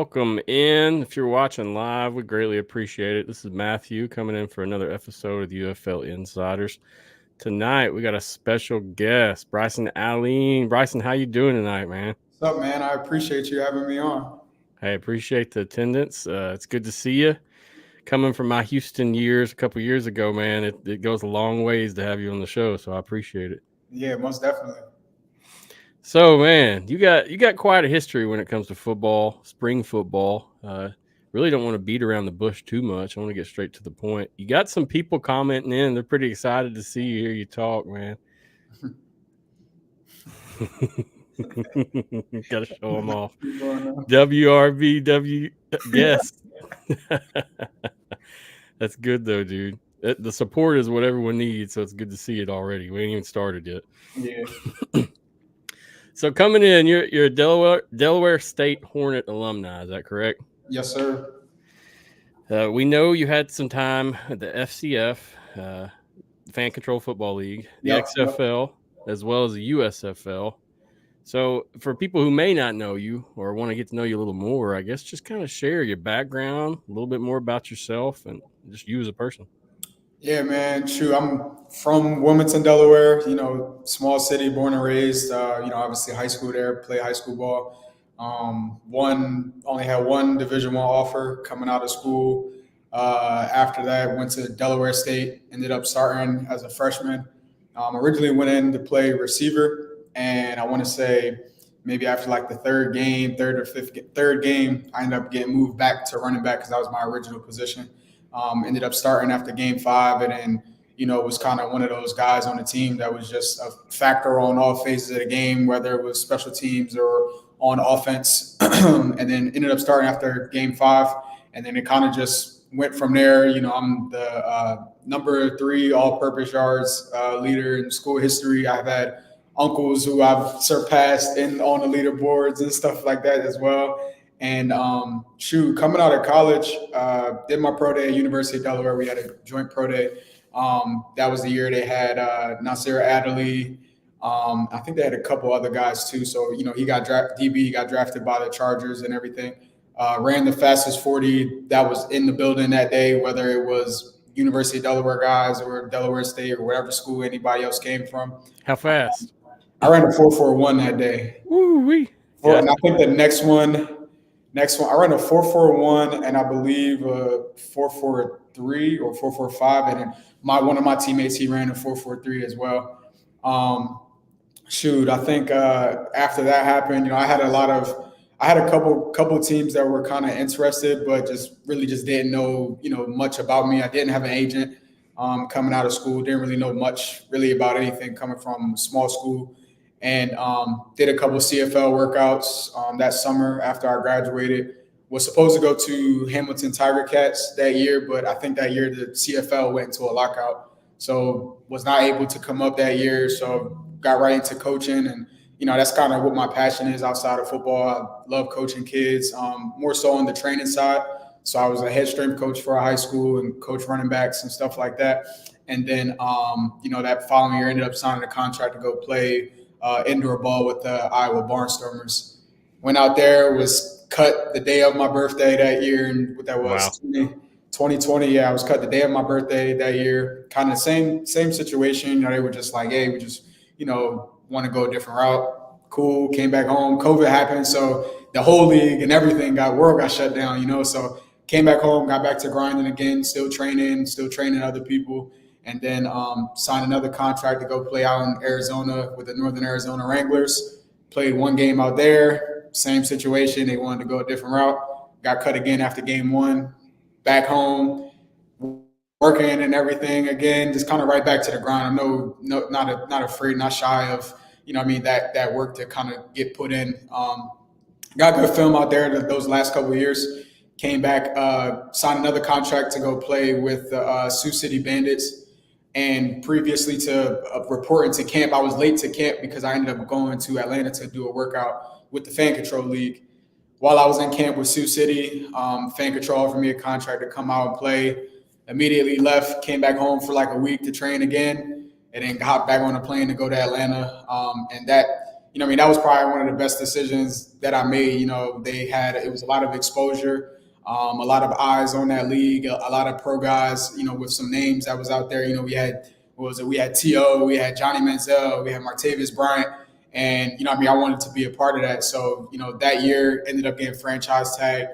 welcome in. If you're watching live, we greatly appreciate it. This is Matthew coming in for another episode of the UFL Insiders. Tonight, we got a special guest, Brycen Alleyne. Brycen, how you doing tonight, man? What's up, man? I appreciate you having me on. I appreciate the attendance. It's good to see you. Coming from my Houston years a couple years ago, man, it goes a long ways to have you on the show, so I appreciate it. Yeah, most definitely. So, man, you got quite a history when it comes to football, spring football. Really don't want to beat around the bush too much. I want to get straight to the point. You got some people commenting in. They're pretty excited to see you, hear you talk, man. Got to show them off. WRBW guest. That's good, though, dude. The support is what everyone needs, so it's good to see it already. We ain't even started yet. Yeah. So coming in, you're a Delaware State Hornet alumni. Is that correct? Yes, sir. We know you had some time at the FCF, Fan Control Football League, the XFL, as well as the USFL. So for people who may not know you or want to get to know you a little more, I guess just kind of share your background, a little bit more about yourself, and just you as a person. Yeah, man. Shoot, I'm from Wilmington, Delaware. Small city, born and raised. Obviously high school there, play high school ball. Only had one Division I offer coming out of school. After that, went to Delaware State. Ended up starting as a freshman. Originally went in to play receiver, and I want to say maybe after like the third game, I ended up getting moved back to running back because that was my original position. Ended up starting after game 5, and then was kind of one of those guys on the team that was just a factor on all phases of the game, whether it was special teams or on offense. And then ended up starting after game 5, and then it kind of just went from there. I'm the number 3 all-purpose yards leader in school history. I've had uncles who I've surpassed on the leaderboards and stuff like that as well. And coming out of college, did my pro day at University of Delaware. We had a joint pro day. That was the year they had Nasir Adderley. I think they had a couple other guys too. So, he got drafted by the Chargers and everything. Ran the fastest 40 that was in the building that day, whether it was University of Delaware guys or Delaware State or whatever school anybody else came from. How fast? I ran a 4.41 that day. Woo-wee. And I think the next one, I ran a 4.41 and I believe a 4.43 or 4.45, and then one of my teammates, he ran a 4.43 as well. I think after that happened, I had a couple teams that were kind of interested, but just didn't know much about me. I didn't have an agent coming out of school. Didn't really know much really about anything coming from small school. And did a couple CFL workouts that summer after I graduated. Was supposed to go to Hamilton Tiger Cats that year, but I think that year the CFL went into a lockout. So was not able to come up that year. So got right into coaching, and that's kind of what my passion is outside of football. I love coaching kids, more so on the training side. So I was a head strength coach for a high school and coach running backs and stuff like that. And then, that following year ended up signing a contract to go play indoor ball with the Iowa Barnstormers. Went out there, was cut the day of my birthday that year, and what that was, wow. 2020. Yeah, I was cut the day of my birthday that year. Kind of same situation. They were just like, hey, we just want to go a different route. Cool. Came back home. COVID happened, so the whole league and everything world got shut down. So came back home, got back to grinding again, still training other people. And then signed another contract to go play out in Arizona with the Northern Arizona Wranglers. Played one game out there, same situation. They wanted to go a different route. Got cut again after game 1. Back home, working and everything again. Just kind of right back to the grind. I'm not afraid, not shy of that work to kind of get put in. Got good film out there those last couple of years. Came back, signed another contract to go play with the Sioux City Bandits. And previously to reporting to camp, I was late to camp because I ended up going to Atlanta to do a workout with the Fan Control League. While I was in camp with Sioux City, Fan Control offered me a contract to come out and play. Immediately left, came back home for like a week to train again, and then hopped back on a plane to go to Atlanta. And that, I mean, that was probably one of the best decisions that I made. It was a lot of exposure, a lot of eyes on that league, a lot of pro guys, with some names that was out there. We had, we had T.O., we had Johnny Manziel, we had Martavis Bryant. And, I wanted to be a part of that. So, that year ended up getting franchise tagged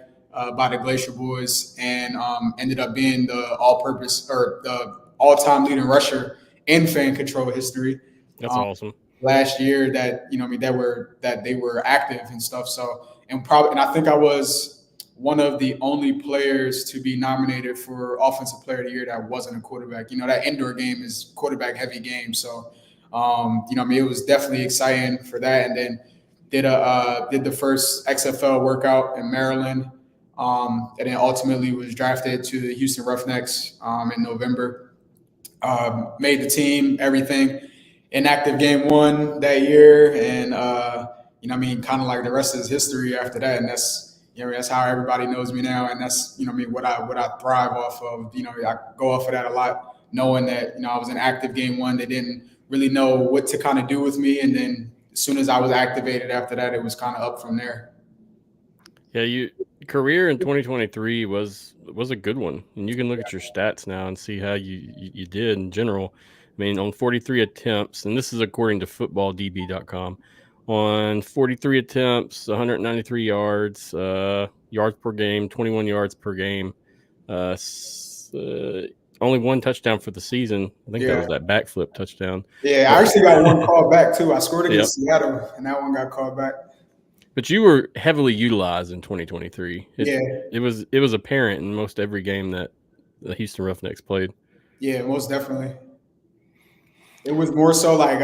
by the Glacier Boys and ended up being the all-purpose or the all-time leading rusher in fan control history. That's awesome. Last year that, that they were active and stuff. So, and I think I was one of the only players to be nominated for Offensive Player of the Year that wasn't a quarterback. That indoor game is quarterback heavy game. So, it was definitely exciting for that. And then did the first XFL workout in Maryland. And then ultimately was drafted to the Houston Roughnecks in November. Made the team, everything. Inactive game 1 that year. And, kind of like the rest is history after that. And that's, that's how everybody knows me now. And that's, what I thrive off of. I go off of that a lot, knowing that, I was in active game 1. They didn't really know what to kind of do with me. And then as soon as I was activated after that, it was kind of up from there. Yeah, your career in 2023 was a good one. And you can look at your stats now and see how you did in general. I mean, on 43 attempts, and this is according to footballdb.com, on 43 attempts, 193 yards, yards per game, 21 yards per game, only 1 touchdown for the season. I think that was that backflip touchdown. Yeah, I actually got 1 call back too. I scored against Seattle, and that one got called back. But you were heavily utilized in 2023. It was apparent in most every game that the Houston Roughnecks played. Yeah, most definitely. It was more so like,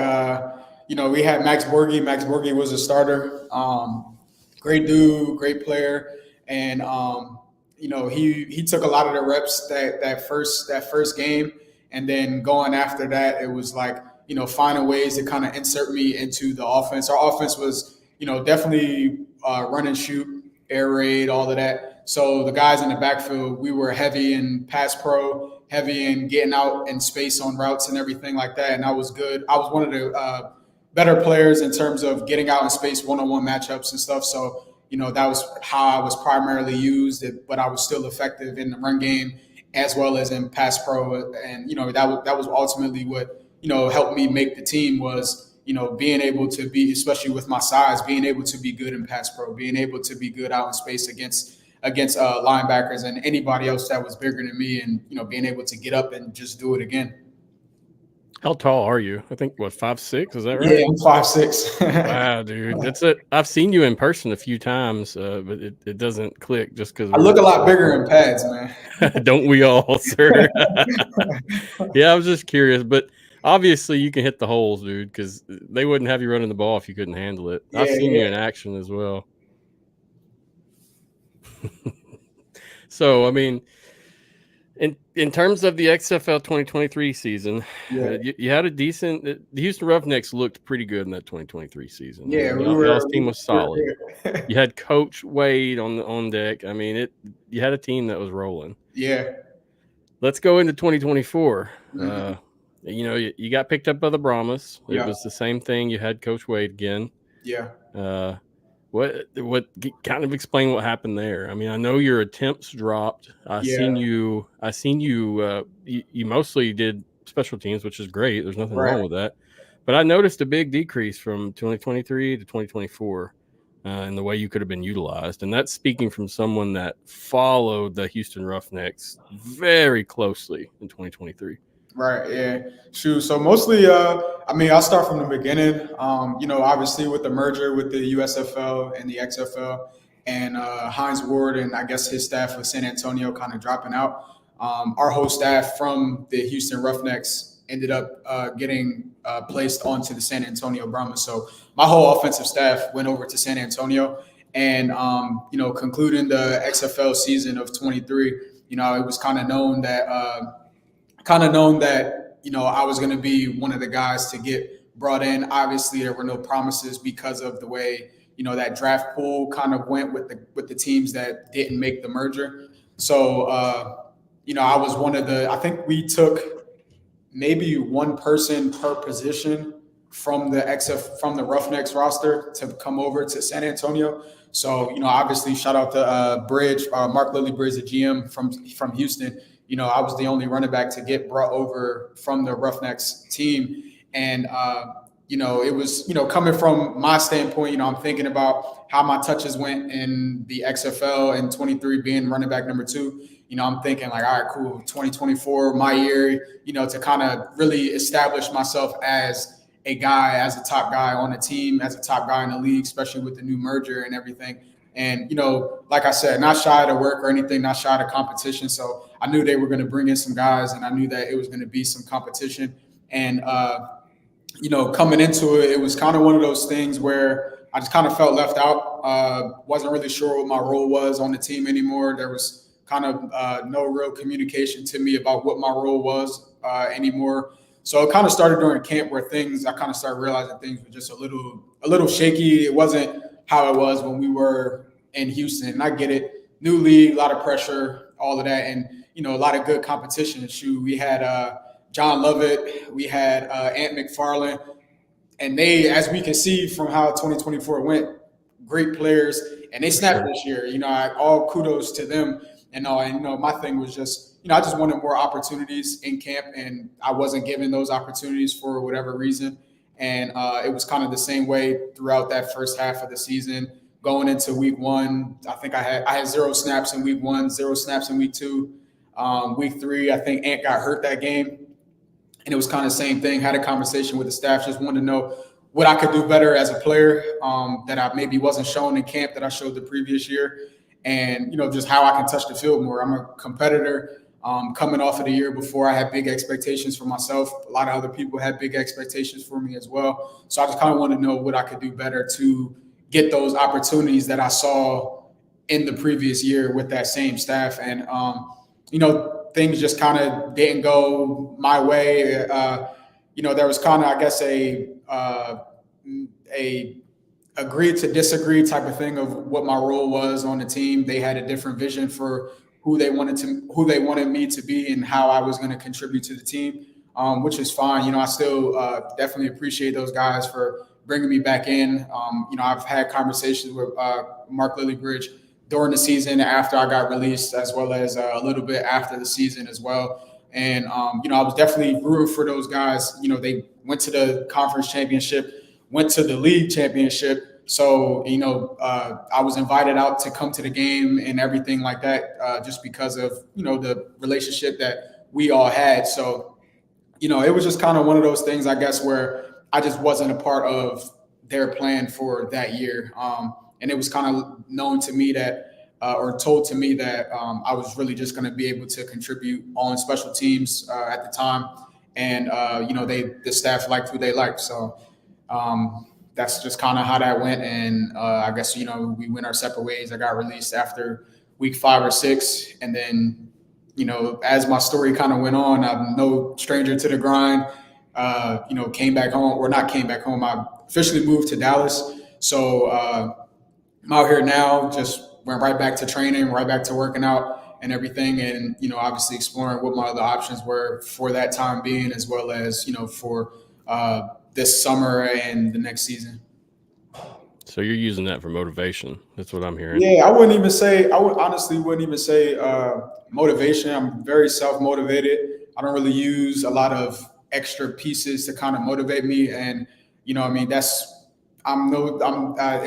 we had Max Borghi. Max Borghi was a starter. Great dude, great player. And, he took a lot of the reps that first game. And then going after that, it was like, finding ways to kind of insert me into the offense. Our offense was, definitely run and shoot, air raid, all of that. So the guys in the backfield, we were heavy in pass pro, heavy in getting out in space on routes and everything like that. And I was good. I was one of the better players in terms of getting out in space, one-on-one matchups and stuff. So, that was how I was primarily used, but I was still effective in the run game as well as in pass pro. And, that was ultimately what, helped me make the team was, being able to be, especially with my size, being able to be good in pass pro, being able to be good out in space against linebackers and anybody else that was bigger than me, and being able to get up and just do it again. How tall are you? I think 5'6", is that right? Yeah, I'm 5'6". Wow, dude, that's it. I've seen you in person a few times, but it doesn't click just because I look a lot bigger in pads, man. Don't we all, sir? Yeah, I was just curious, but obviously you can hit the holes, dude, because they wouldn't have you running the ball if you couldn't handle it. I've seen you in action as well. So, I mean, in terms of the XFL 2023 season, you had a decent. The Houston Roughnecks looked pretty good in that 2023 season. Yeah, y'all's team was solid. You had Coach Wade on deck. I mean, you had a team that was rolling. Yeah. Let's go into 2024. You got picked up by the Brahmas. It was the same thing. You had Coach Wade again. Yeah. What kind of explain what happened there? I mean, I know your attempts dropped. I seen you. You mostly did special teams, which is great. There's nothing wrong with that. But I noticed a big decrease from 2023 to 2024 in the way you could have been utilized. And that's speaking from someone that followed the Houston Roughnecks very closely in 2023. Right. Yeah. Shoot. So mostly, I'll start from the beginning. Obviously with the merger with the USFL and the XFL, and Hines Ward and I guess his staff with San Antonio kind of dropping out. Our whole staff from the Houston Roughnecks ended up getting placed onto the San Antonio Brahmas. So my whole offensive staff went over to San Antonio, and concluding the XFL season of 23, it was kind of known that. I was going to be one of the guys to get brought in. Obviously, there were no promises because of the way, that draft pool kind of went with the teams that didn't make the merger. So, I was one of I think we took maybe one person per position from the Roughnecks roster to come over to San Antonio. So, obviously shout out to Mark Lilly Bridge, the GM from Houston. I was the only running back to get brought over from the Roughnecks team. And, it was, coming from my standpoint, I'm thinking about how my touches went in the XFL and 23 being running back number 2. I'm thinking like, all right, cool, 2024, my year, to kind of really establish myself as a guy, as a top guy on the team, as a top guy in the league, especially with the new merger and everything. And, like I said, not shy to work or anything, not shy to competition. So I knew they were going to bring in some guys, and I knew that it was going to be some competition. And, coming into it, it was kind of one of those things where I just kind of felt left out. Wasn't really sure what my role was on the team anymore. There was kind of no real communication to me about what my role was anymore. So it kind of started during camp where I kind of started realizing things were just a little shaky. It wasn't how it was when we were in Houston. And I get it. New league, a lot of pressure, all of that. And, a lot of good competition. Shoot, we had John Lovett, we had Ant McFarland. And they, as we can see from how 2024 went, great players. And they snapped this year. All kudos to them. And my thing was just, I just wanted more opportunities in camp, and I wasn't given those opportunities for whatever reason. And it was kind of the same way throughout that first half of the season. Going into week 1, I think I had 0 snaps in week 1, 0 snaps in week 2. Week 3, I think Ant got hurt that game. And it was kind of the same thing. Had a conversation with the staff, just wanted to know what I could do better as a player that I maybe wasn't shown in camp that I showed the previous year. And, just how I can touch the field more. I'm a competitor coming off of the year before. I had big expectations for myself. A lot of other people had big expectations for me as well. So I just kind of want to know what I could do better to get those opportunities that I saw in the previous year with that same staff. And, things just kind of didn't go my way. There was kind of, I guess, a agreed to disagree type of thing of what my role was on the team. They had a different vision for who they wanted me to be and how I was going to contribute to the team, which is fine. I still definitely appreciate those guys for bringing me back in. I've had conversations with Mark Lilly Bridge during the season after I got released, as well as a little bit after the season as well. And, I was definitely rooting for those guys. They went to the conference championship, went to the league championship. So, I was invited out to come to the game and everything like that, just because of, the relationship that we all had. So, it was just kind of one of those things, I guess, where I just wasn't a part of their plan for that year. And it was kind of known to me that, or told to me that I was really just going to be able to contribute on special teams at the time. And, the staff liked who they liked. So, that's just kind of how that went. And I guess, we went our separate ways. I got released after week 5 or 6. And then, as my story kind of went on, I'm no stranger to the grind, came back home, or not came back home. I officially moved to Dallas. So I'm out here now, just went right back to training, right back to working out and everything. And, obviously exploring what my other options were for that time being, as well as, for this summer and the next season. So you're using that for motivation. That's what I'm hearing. Yeah, I honestly wouldn't even say motivation. I'm very self-motivated. I don't really use a lot of extra pieces to kind of motivate me. And, it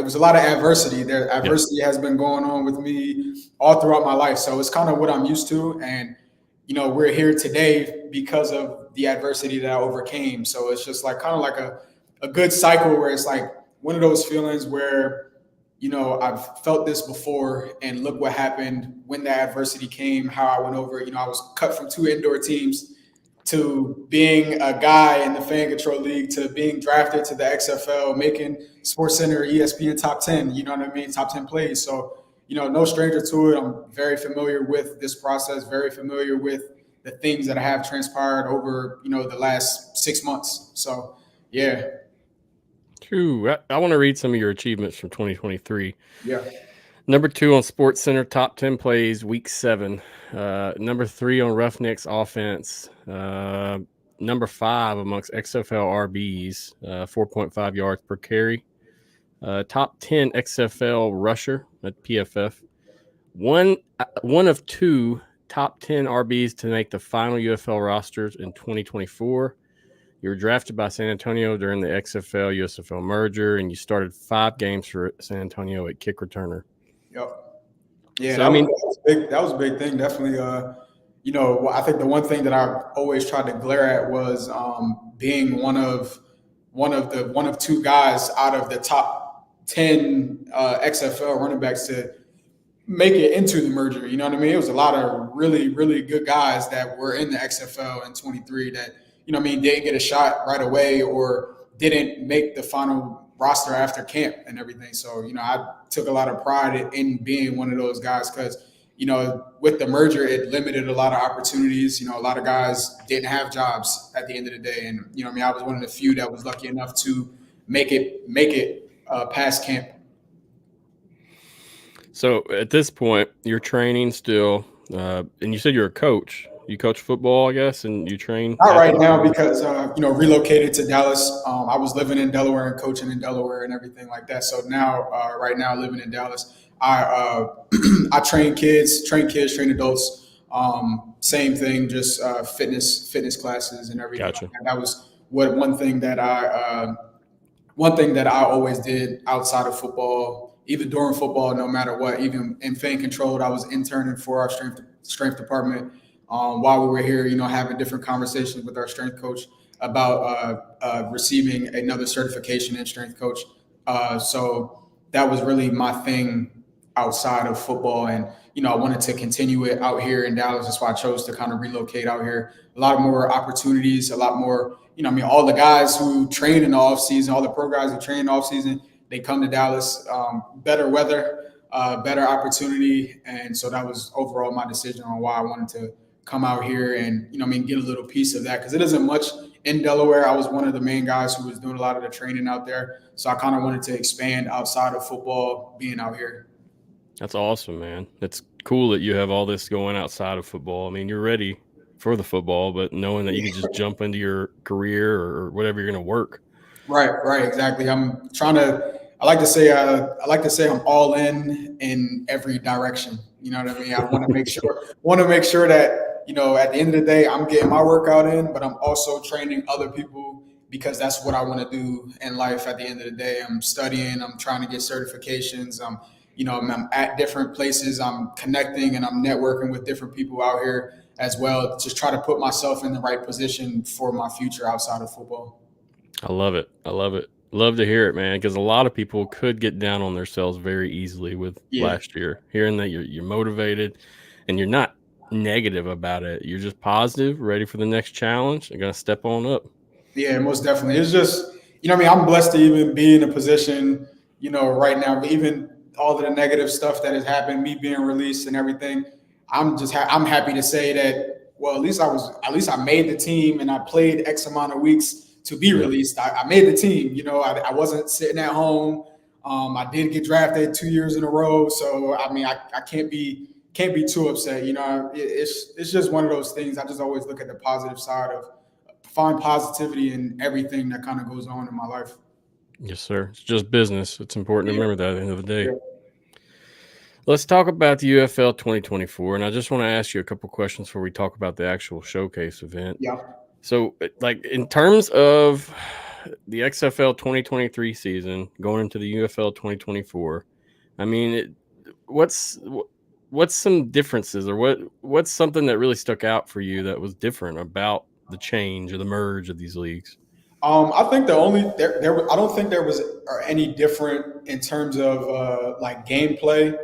was a lot of adversity. Adversity has been going on with me all throughout my life. So it's kind of what I'm used to. And, we're here today because of the adversity that I overcame. So it's just like kind of like a good cycle where it's like one of those feelings where, I've felt this before, and look what happened when that adversity came, how I went over it. I was cut from 2 indoor teams to being a guy in the Fan Control League, to being drafted to the XFL, making SportsCenter, ESPN top 10, top 10 plays. So, no stranger to it. I'm very familiar with this process, very familiar with the things that have transpired over, the last 6 months. So, yeah. True. I want to read some of your achievements from 2023. Yeah. Number 2 on SportsCenter, top 10 plays, week 7. Number 3 on Roughnecks offense. number 5 amongst XFL RBs, 4.5 yards per carry. Top 10 XFL rusher at PFF. One of 2 top 10 RBs to make the final UFL rosters in 2024. You were drafted by San Antonio during the XFL USFL merger, and you started 5 games for San Antonio at kick returner. Yep. Yeah, So, that was a big thing. Definitely. I think the one thing that I always tried to glare at was being one of 2 guys out of the top 10 XFL running backs to make it into the merger. You know what I mean? It was a lot of really, really good guys that were in the XFL in 23 that, didn't get a shot right away or didn't make the final roster after camp and everything. So, I took a lot of pride in being one of those guys because, with the merger, it limited a lot of opportunities. A lot of guys didn't have jobs at the end of the day. And, I was one of the few that was lucky enough to make it past camp. So at this point, you're training still, and you said you're a coach. You coach football, I guess, and you train? Not right now because, relocated to Dallas. I was living in Delaware and coaching in Delaware and everything like that. So now, right now, living in Dallas, I train kids, train adults. Same thing, just fitness classes and everything. Gotcha. Like that. That was one thing that I always did outside of football, even during football, no matter what. Even in fan controlled, I was interning for our strength department. While we were here, having different conversations with our strength coach about receiving another certification in strength coach. So that was really my thing outside of football. And, I wanted to continue it out here in Dallas. That's why I chose to kind of relocate out here. A lot more opportunities, a lot more, all the guys who train in the off season, all the pro guys who train in the off season, they come to Dallas, better weather, better opportunity. And so that was overall my decision on why I wanted to come out here and, get a little piece of that because it isn't much in Delaware. I was one of the main guys who was doing a lot of the training out there. So I kind of wanted to expand outside of football being out here. That's awesome, man. It's cool that you have all this going outside of football. I mean, you're ready for the football, but knowing that you can just jump into your career or whatever you're going to work. Right. Exactly. I like to say I'm all in every direction. You know what I mean? I want to make sure that, at the end of the day, I'm getting my workout in, but I'm also training other people because that's what I want to do in life. At the end of the day, I'm studying, I'm trying to get certifications. I'm at different places. I'm connecting and I'm networking with different people out here as well. Just try to put myself in the right position for my future outside of football. I love it. Love to hear it, man, because a lot of people could get down on themselves very easily with last year. Hearing that you're motivated and you're not negative about it. You're just positive, ready for the next challenge. You're going to step on up. Yeah, most definitely. It's just, I'm blessed to even be in a position, right now, even all of the negative stuff that has happened, me being released and everything. I'm happy to say that, well, at least I made the team and I played X amount of weeks to be released. I made the team. I wasn't sitting at home. I did get drafted 2 years in a row. So, I can't be too upset. It's just one of those things. I just always look at the positive side of find positivity in everything that kind of goes on in my life. Yes, sir. It's just business. It's important to remember that at the end of the day. Yeah. Let's talk about the UFL 2024. And I just want to ask you a couple questions before we talk about the actual showcase event. Yeah. So, in terms of the XFL 2023 season going into the UFL 2024, what's some differences or what's something that really stuck out for you that was different about the change or the merge of these leagues? I think I don't think there was any different in terms of gameplay.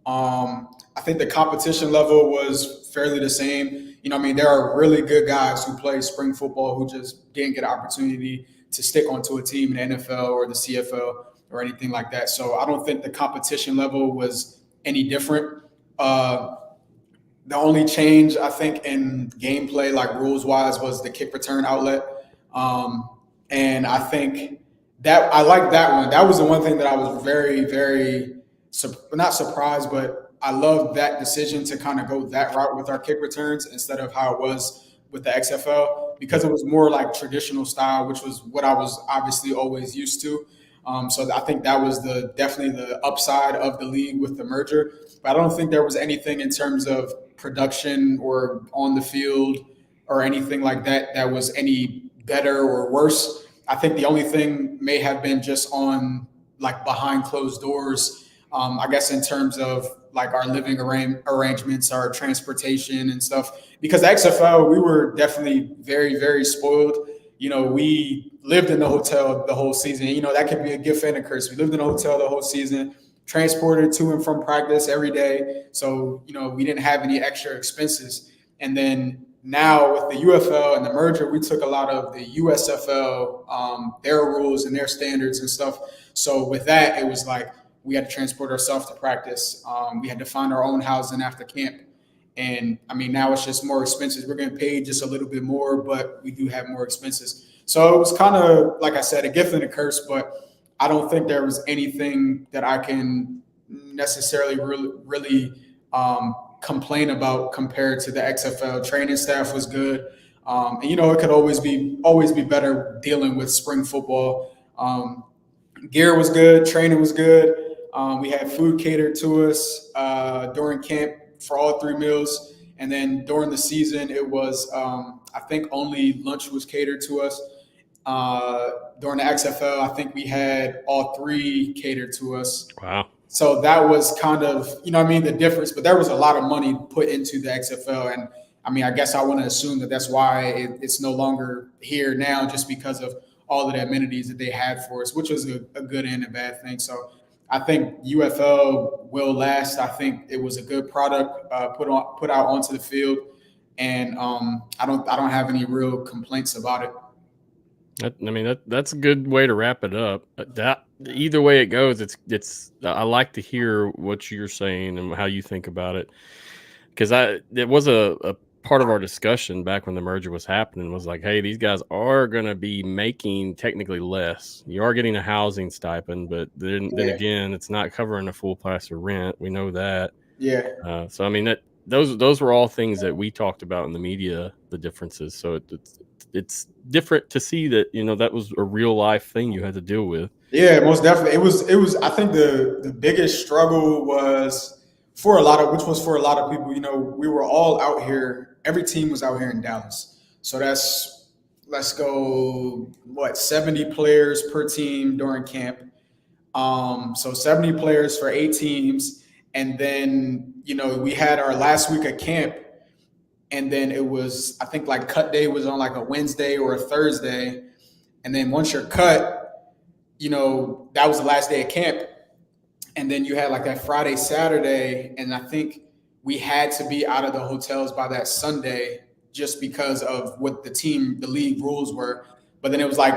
I think the competition level was fairly the same. There are really good guys who play spring football who just didn't get an opportunity to stick onto a team in the NFL or the CFL or anything like that. So I don't think the competition level was any different. The only change I think in gameplay, like rules wise, was the kick return outlet. And I think that I like that one. That was the one thing that I was very, very not surprised, but I love that decision to kind of go that route with our kick returns instead of how it was with the XFL because it was more like traditional style, which was what I was obviously always used to. So I think that was definitely the upside of the league with the merger. But I don't think there was anything in terms of production or on the field or anything like that that was any better or worse. I think the only thing may have been just on like behind closed doors. I guess in terms of like our living arrangements, our transportation and stuff. Because the XFL, we were definitely very, very spoiled. We lived in the hotel the whole season. That could be a gift and a curse. We lived in a hotel the whole season, transported to and from practice every day. So, we didn't have any extra expenses. And then now with the UFL and the merger, we took a lot of the USFL, their rules and their standards and stuff. So with that, it was like we had to transport ourselves to practice. We had to find our own housing after camp. And I mean, now it's just more expenses. We're getting paid just a little bit more, but we do have more expenses. So it was kind of, like I said, a gift and a curse, but I don't think there was anything that I can necessarily really complain about compared to the XFL. Training staff was good. And, it could always be better dealing with spring football. Gear was good. Training was good. We had food catered to us during camp for all 3 meals. And then during the season, it was, I think only lunch was catered to us. During the XFL, I think we had all 3 catered to us. Wow. So that was kind of, the difference. But there was a lot of money put into the XFL. And I mean, I guess I want to assume that that's why it's no longer here now, just because of all of the amenities that they had for us, which was a good and a bad thing. So I think UFL will last. I think it was a good product put out onto the field, and I don't have any real complaints about it. That's a good way to wrap it up. Either way it goes, it's. I like to hear what you're saying and how you think about it, because it was a part of our discussion back when the merger was happening was like, hey, these guys are going to be making technically less. You are getting a housing stipend, but then again, it's not covering the full price of rent. We know that. Yeah. So I mean those were all things that we talked about in the media, the differences. So it's different to see that, that was a real life thing you had to deal with. Yeah, most definitely. It was, I think the biggest struggle was for a lot of people, we were all out here. Every team was out here in Dallas. So let's go, 70 players per team during camp. So 70 players for 8 teams. And then, we had our last week of camp. And then it was, I think like cut day was on like a Wednesday or a Thursday. And then once you're cut, that was the last day of camp. And then you had like that Friday, Saturday. And I think we had to be out of the hotels by that Sunday just because of what the league rules were. But then it was like,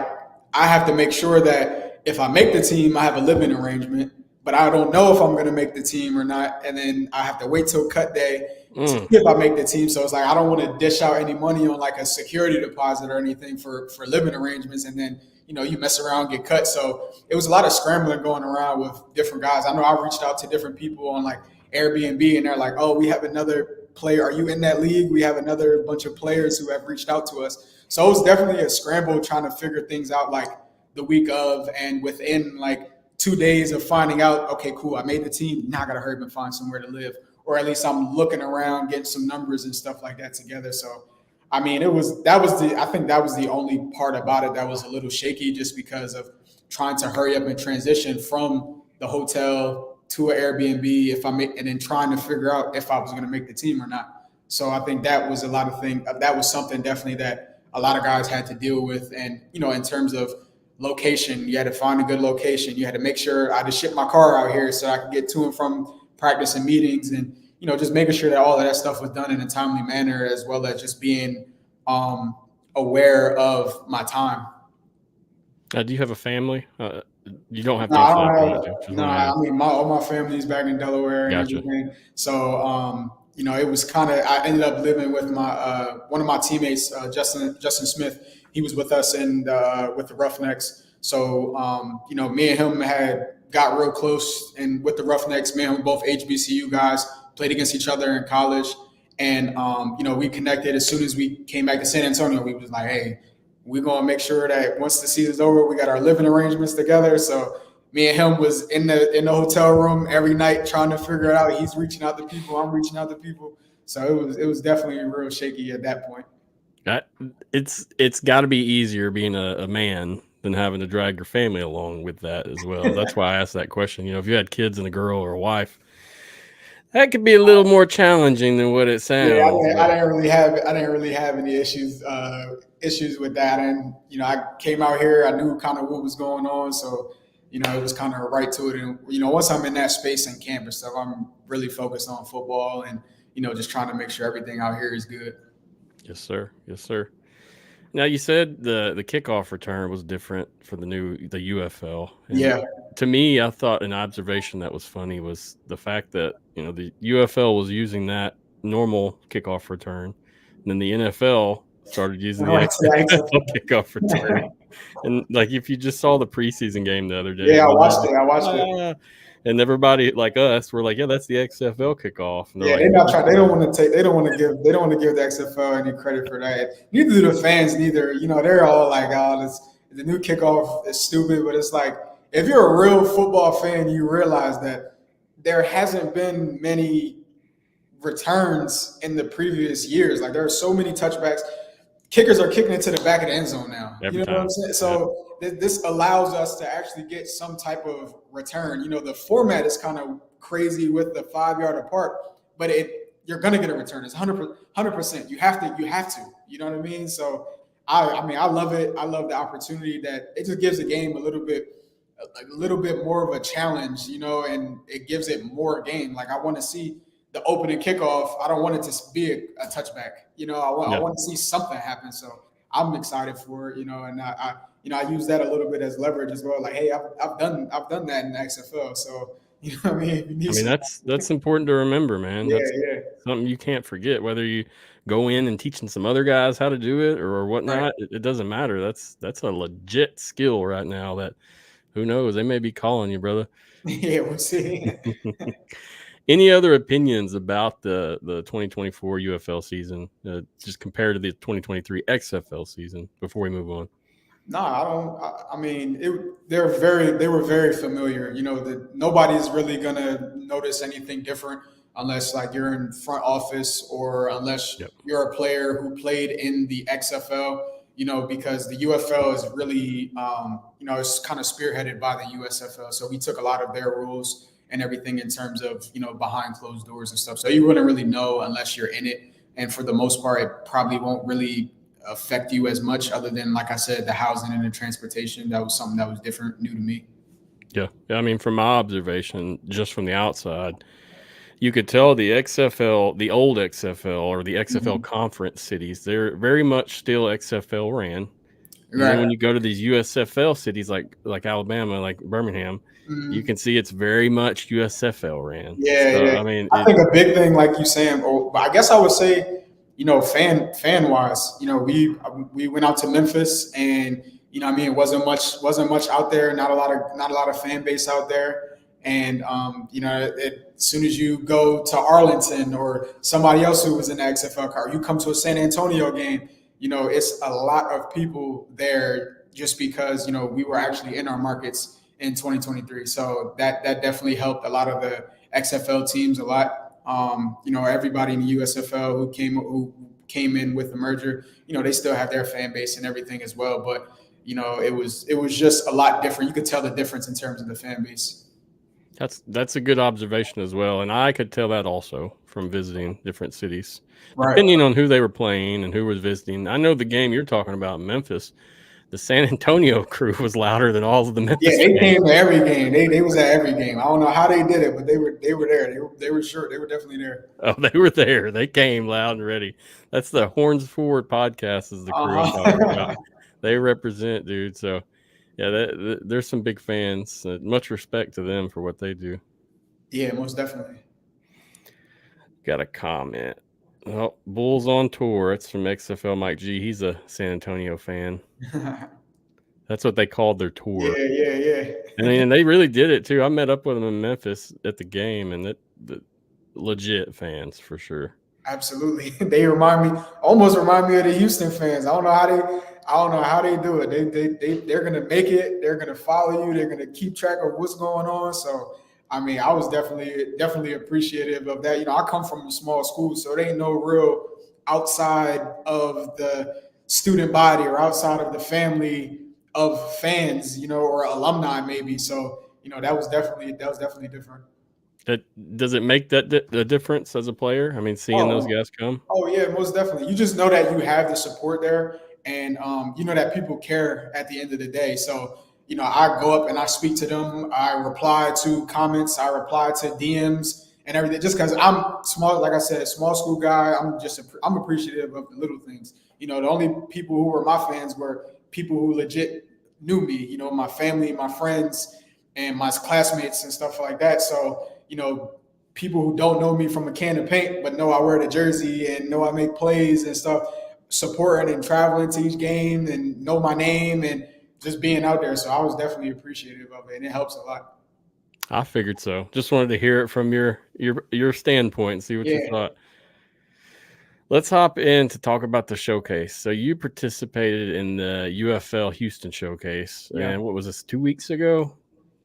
I have to make sure that if I make the team, I have a living arrangement, but I don't know if I'm going to make the team or not. And then I have to wait till cut day to see if I make the team. So it's like, I don't want to dish out any money on like a security deposit or anything for living arrangements. And then, you mess around, get cut. So it was a lot of scrambling going around with different guys. I know I reached out to different people on like Airbnb, and they're like, oh, we have another player. Are you in that league? We have another bunch of players who have reached out to us. So it was definitely a scramble trying to figure things out like the week of, and within like 2 days of finding out, okay, cool, I made the team. Now I got to hurry up and find somewhere to live, or at least I'm looking around, getting some numbers and stuff like that together. So, I mean, I think that was the only part about it that was a little shaky, just because of trying to hurry up and transition from the hotel to an Airbnb and then trying to figure out if I was going to make the team or not. So I think that was that was something definitely that a lot of guys had to deal with. And, in terms of location, you had to find a good location. You had to make sure I just ship my car out here so I could get to and from practice and meetings, and, just making sure that all of that stuff was done in a timely manner, as well as just being aware of my time. Do you have a family? You don't have to. I mean, all my family's back in Delaware and everything. So, it was kind of, I ended up living with my one of my teammates, Justin Smith. He was with us with the Roughnecks. So, me and him got real close, and with the Roughnecks, me and him, both HBCU guys, played against each other in college. And we connected as soon as we came back to San Antonio. We was like, hey, we're gonna make sure that once the season's over, we got our living arrangements together. So me and him was in the hotel room every night trying to figure it out. He's reaching out to people, I'm reaching out to people. So it was definitely real shaky at that point. It's got to be easier being a man than having to drag your family along with that as well. That's why I asked that question. If you had kids and a girl or a wife, that could be a little more challenging than what it sounds. Yeah, I didn't really have any issues with that, and I came out here, I knew kind of what was going on, so it was kind of right to it. And once I'm in that space in camp and stuff, I'm really focused on football and just trying to make sure everything out here is good. Yes, sir. Yes, sir. Now, you said the kickoff return was different for the UFL. And to me, I thought an observation that was funny was the fact that the UFL was using that normal kickoff return, and then the NFL started using the XFL kickoff return. And if you just saw the preseason game the other day, I watched it. And everybody like us were like, yeah, that's the XFL kickoff. And they're not trying. They don't want to give the XFL any credit for that. Neither do the fans. Neither, they're all like, oh, the new kickoff is stupid. But it's like, if you're a real football fan, you realize that there hasn't been many returns in the previous years. Like, there are so many touchbacks. Kickers are kicking it to the back of the end zone now. Every time. What I'm saying? So this allows us to actually get some type of return. The format is kind of crazy with the 5-yard apart, but you're gonna get a return. It's 100%. You have to. You know what I mean? So I love it. I love the opportunity that it just gives the game a little bit more of a challenge, and it gives it more game. Like, I want to see the opening kickoff. I don't want it to be a touchback. I want to see something happen. So I'm excited for it, and I use that a little bit as leverage as well. Like, hey, I've done that in the XFL. So what I mean? That's important to remember, man. That's something you can't forget. Whether you go in and teaching some other guys how to do it or whatnot, right. It doesn't matter. That's a legit skill right now. That who knows? They may be calling you, brother. Yeah, we'll see. Any other opinions about the 2024 UFL season, just compared to the 2023 XFL season before we move on? No, I don't. I mean, they were very familiar. Nobody's really gonna notice anything different unless you're in front office or unless you're a player who played in the XFL. Because the UFL is really, it's kind of spearheaded by the USFL. So we took a lot of their rules and everything in terms of, behind closed doors and stuff. So you wouldn't really know unless you're in it. And for the most part, it probably won't really affect you as much other than, like I said, the housing and the transportation. That was something that was different, new to me. Yeah. I mean, from my observation, just from the outside, you could tell the XFL, the old XFL or the XFL conference cities, they're very much still XFL ran. And then when you go to these USFL cities like Alabama, like Birmingham, you can see it's very much USFL ran. Yeah. I mean, I think a big thing, like you saying, but I guess I would say, fan wise, we went out to Memphis, and it wasn't much out there. Not a lot of fan base out there. And as soon as you go to Arlington or somebody else who was in the XFL car, you come to a San Antonio game. It's a lot of people there just because we were actually in our markets in 2023. So that definitely helped a lot of the XFL teams a lot. Everybody in the USFL who came in with the merger, they still have their fan base and everything as well. But it was just a lot different. You could tell the difference in terms of the fan base. That's a good observation as well, and I could tell that also from visiting different cities, depending on who they were playing and who was visiting. I know the game you're talking about in Memphis, the San Antonio crew was louder than all of the Memphis. Yeah, they came to every game. They was at every game. I don't know how they did it, but they were there. They were sure. They were definitely there. Oh, they were there. They came loud and ready. That's the Horns Forward podcast is the crew I'm talking about. They represent, dude. So. Yeah, there's some big fans. Much respect to them for what they do. Yeah, most definitely. Got a comment. Well, Bulls on tour. It's from XFL Mike G. He's a San Antonio fan. That's what they called their tour. Yeah. And they really did it too. I met up with them in Memphis at the game, and the legit fans for sure. Absolutely. They almost remind me of the Houston fans. I don't know how they do it. They're gonna make it. They're gonna follow you. They're gonna keep track of what's going on. So I mean, I was definitely appreciative of that. I come from a small school, so there ain't no real outside of the student body or outside of the family of fans, or alumni maybe. So that was definitely different. Does it make the difference as a player? I mean, seeing those guys come. Oh yeah, most definitely. You just know that you have the support there, and you know that people care at the end of the day. So I go up and I speak to them. I reply to comments. I reply to DMs and everything. Just because I'm small, like I said, small school guy. I'm appreciative of the little things. The only people who were my fans were people who legit knew me. My family, my friends, and my classmates and stuff like that. So people who don't know me from a can of paint, but know I wear the jersey and know I make plays and stuff, supporting and traveling to each game and know my name and just being out there. So I was definitely appreciative of it, and it helps a lot. I figured so. Just wanted to hear it from your standpoint, see what you thought. Let's hop in to talk about the showcase. So you participated in the UFL Houston Showcase, and what was this, 2 weeks ago?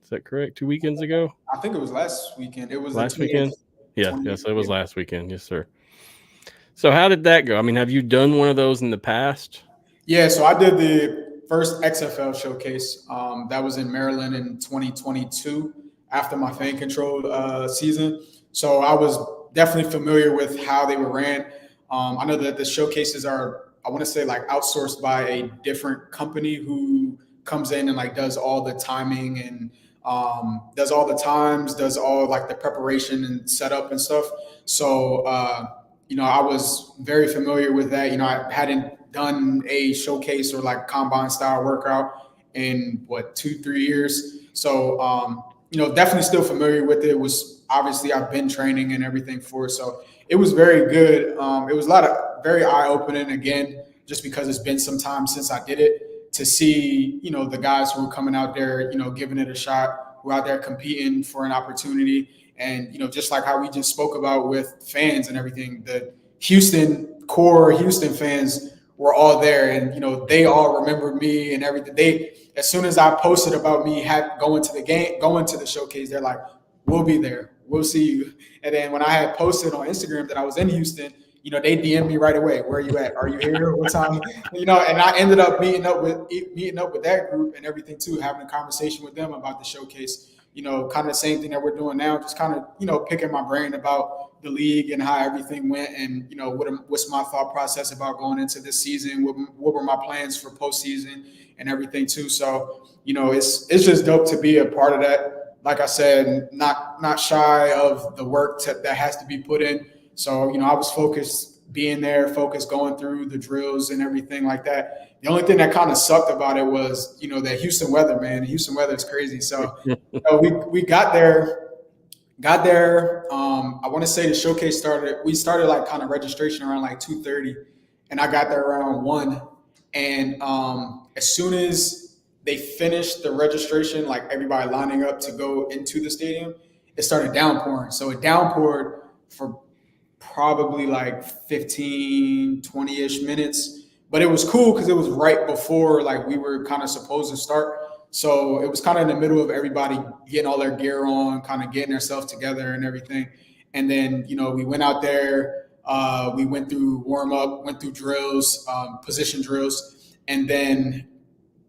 Is that correct? 2 weekends ago? I think it was last weekend. It was last weekend. Yeah, yes, it was last weekend. Yes, sir. So how did that go? I mean, have you done one of those in the past? Yeah, so I did the first XFL showcase. That was in Maryland in 2022 after my fan control season. So I was definitely familiar with how they were ran. I know that the showcases are, I want to say, like outsourced by a different company who comes in and like does all the timing and does all the times, does all like the preparation and setup and stuff. So, I was very familiar with that. I hadn't done a showcase or like combine style workout in 2-3 years. So, definitely still familiar with it. It was obviously I've been training and everything for it. So it was very good. It was a lot of very eye opening again, just because it's been some time since I did it, to see, the guys who are coming out there, giving it a shot, who are out there competing for an opportunity. And, just like how we just spoke about with fans and everything, the core Houston fans were all there, and, they all remembered me and everything. As soon as I posted about me going to the showcase, they're like, "We'll be there. We'll see you." And then when I had posted on Instagram that I was in Houston, they DM'd me right away. "Where are you at? Are you here? What time?" And I ended up meeting up with that group and everything too, having a conversation with them about the showcase. Kind of the same thing that we're doing now, just kind of, picking my brain about the league and how everything went, and what's my thought process about going into this season, what were my plans for postseason and everything too. So it's just dope to be a part of that. Like I said, not shy of the work that has to be put in. So I was focused being there, focused going through the drills and everything like that. The only thing that kind of sucked about it was that Houston weather, man. The Houston weather is crazy. So we got there. I want to say the showcase started. We started like kind of registration around like 2:30, and I got there around 1. And as soon as they finished the registration, like everybody lining up to go into the stadium, it started downpouring. So it downpoured for probably like 15, 20-ish minutes. But it was cool because it was right before like we were kind of supposed to start. So it was kind of in the middle of everybody getting all their gear on, kind of getting themselves together and everything. And then, we went out there. We went through warm up, went through drills, position drills. And then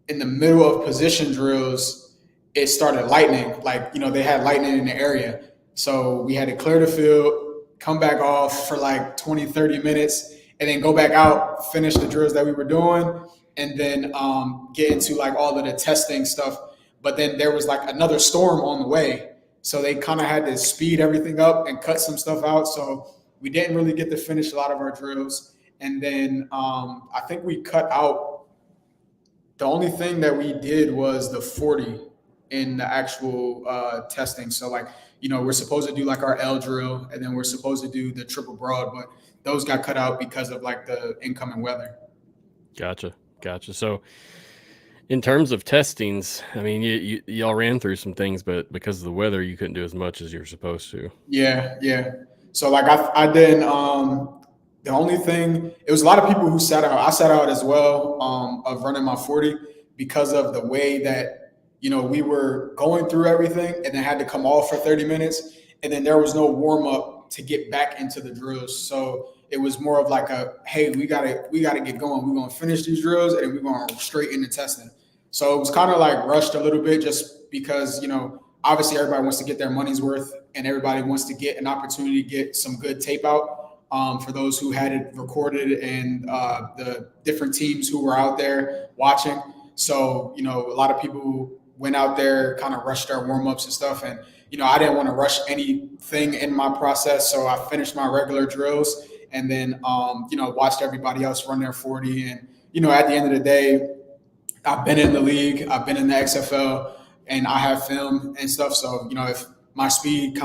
in the middle of position drills, it started lightning. Like, they had lightning in the area. So we had to clear the field, come back off for like 20, 30 minutes, and then go back out, finish the drills that we were doing, and then get into like all of the testing stuff. But then there was like another storm on the way. So they kind of had to speed everything up and cut some stuff out. So we didn't really get to finish a lot of our drills. And then I think we cut out, the only thing that we did was the 40 in the actual testing. So like, we're supposed to do like our L drill, and then we're supposed to do the triple broad, but those got cut out because of like the incoming weather. Gotcha. So in terms of testings, I mean, y'all ran through some things, but because of the weather, you couldn't do as much as you're supposed to. Yeah. So like I didn't The only thing, it was a lot of people who sat out. I sat out as well of running my 40 because of the way that, we were going through everything and then had to come off for 30 minutes. And then there was no warm up to get back into the drills. So it was more of like hey, we gotta get going. We're going to finish these drills and we're going straight into testing. So it was kind of like rushed a little bit just because, obviously everybody wants to get their money's worth and everybody wants to get an opportunity to get some good tape out. For those who had it recorded and the different teams who were out there watching. So, a lot of people went out there, kind of rushed their warm-ups and stuff. And, I didn't want to rush anything in my process. So I finished my regular drills and then, watched everybody else run their 40. And, at the end of the day, I've been in the league, I've been in the XFL, and I have film and stuff. So, if my speed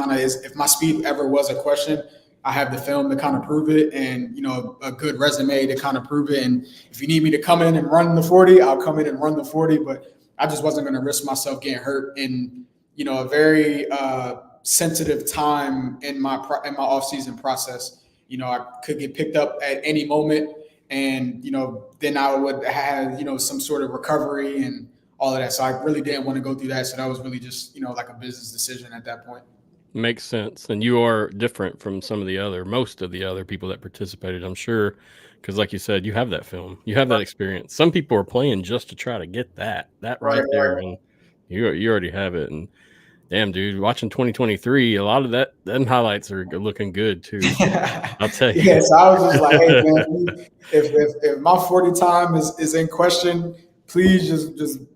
ever was a question, I have the film to kind of prove it and, a good resume to kind of prove it. And if you need me to come in and run the 40, I'll come in and run the 40. But I just wasn't going to risk myself getting hurt in, a very sensitive time in my off-season process. I could get picked up at any moment and, then I would have, some sort of recovery and all of that. So I really didn't want to go through that. So that was really just, like a business decision at that point. Makes sense. And you are different from most of the other people that participated, I'm sure, because like you said, you have that film, you have that experience. Some people are playing just to try to get that right there. And you already have it. And damn, dude, watching 2023, a lot of them highlights are looking good too. I'll tell you. Yes, I was just like, hey man, if my 40 time is in question, please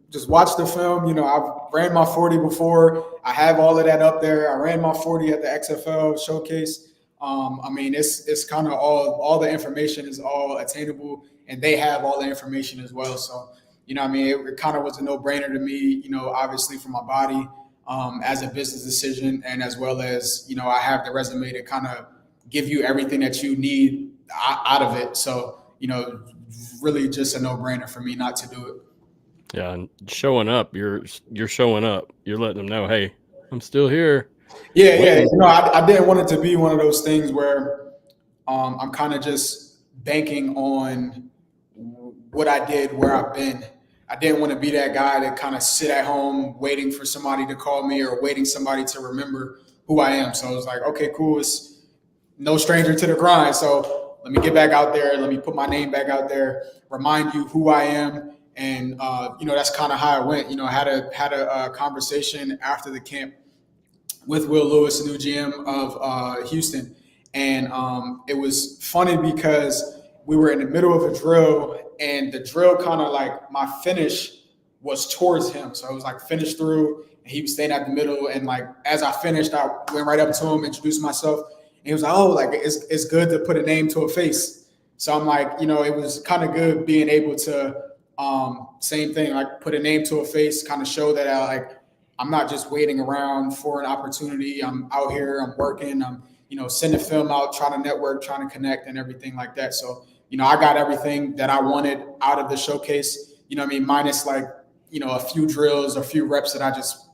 just watch the film. I've ran my 40 before. I have all of that up there. I ran my 40 at the XFL Showcase. It's kind of all the information is all attainable, and they have all the information as well. So, it kind of was a no-brainer to me, obviously for my body as a business decision, and as well as, I have the resume to kind of give you everything that you need out of it. So, really just a no-brainer for me not to do it. Yeah, and showing up, you're showing up. You're letting them know, hey, I'm still here. Yeah. I didn't want it to be one of those things where I'm kind of just banking on what I did, where I've been. I didn't want to be that guy that kind of sit at home waiting for somebody to call me or waiting somebody to remember who I am. So I was like, okay, cool. It's no stranger to the grind. So let me get back out there. Let me put my name back out there, remind you who I am. And, that's kind of how it went. I had a conversation after the camp with Will Lewis, the new GM of Houston. And it was funny because we were in the middle of a drill, and the drill kind of like my finish was towards him. So it was like finished through, and he was staying at the middle. And like as I finished, I went right up to him, introduced myself. And he was like, oh, like it's good to put a name to a face. So I'm like, it was kind of good being able to same thing, like put a name to a face, kind of show that I'm not just waiting around for an opportunity. I'm out here, I'm working, I'm, sending film out, trying to network, trying to connect and everything like that. So, I got everything that I wanted out of the showcase, minus like, a few drills, a few reps that I just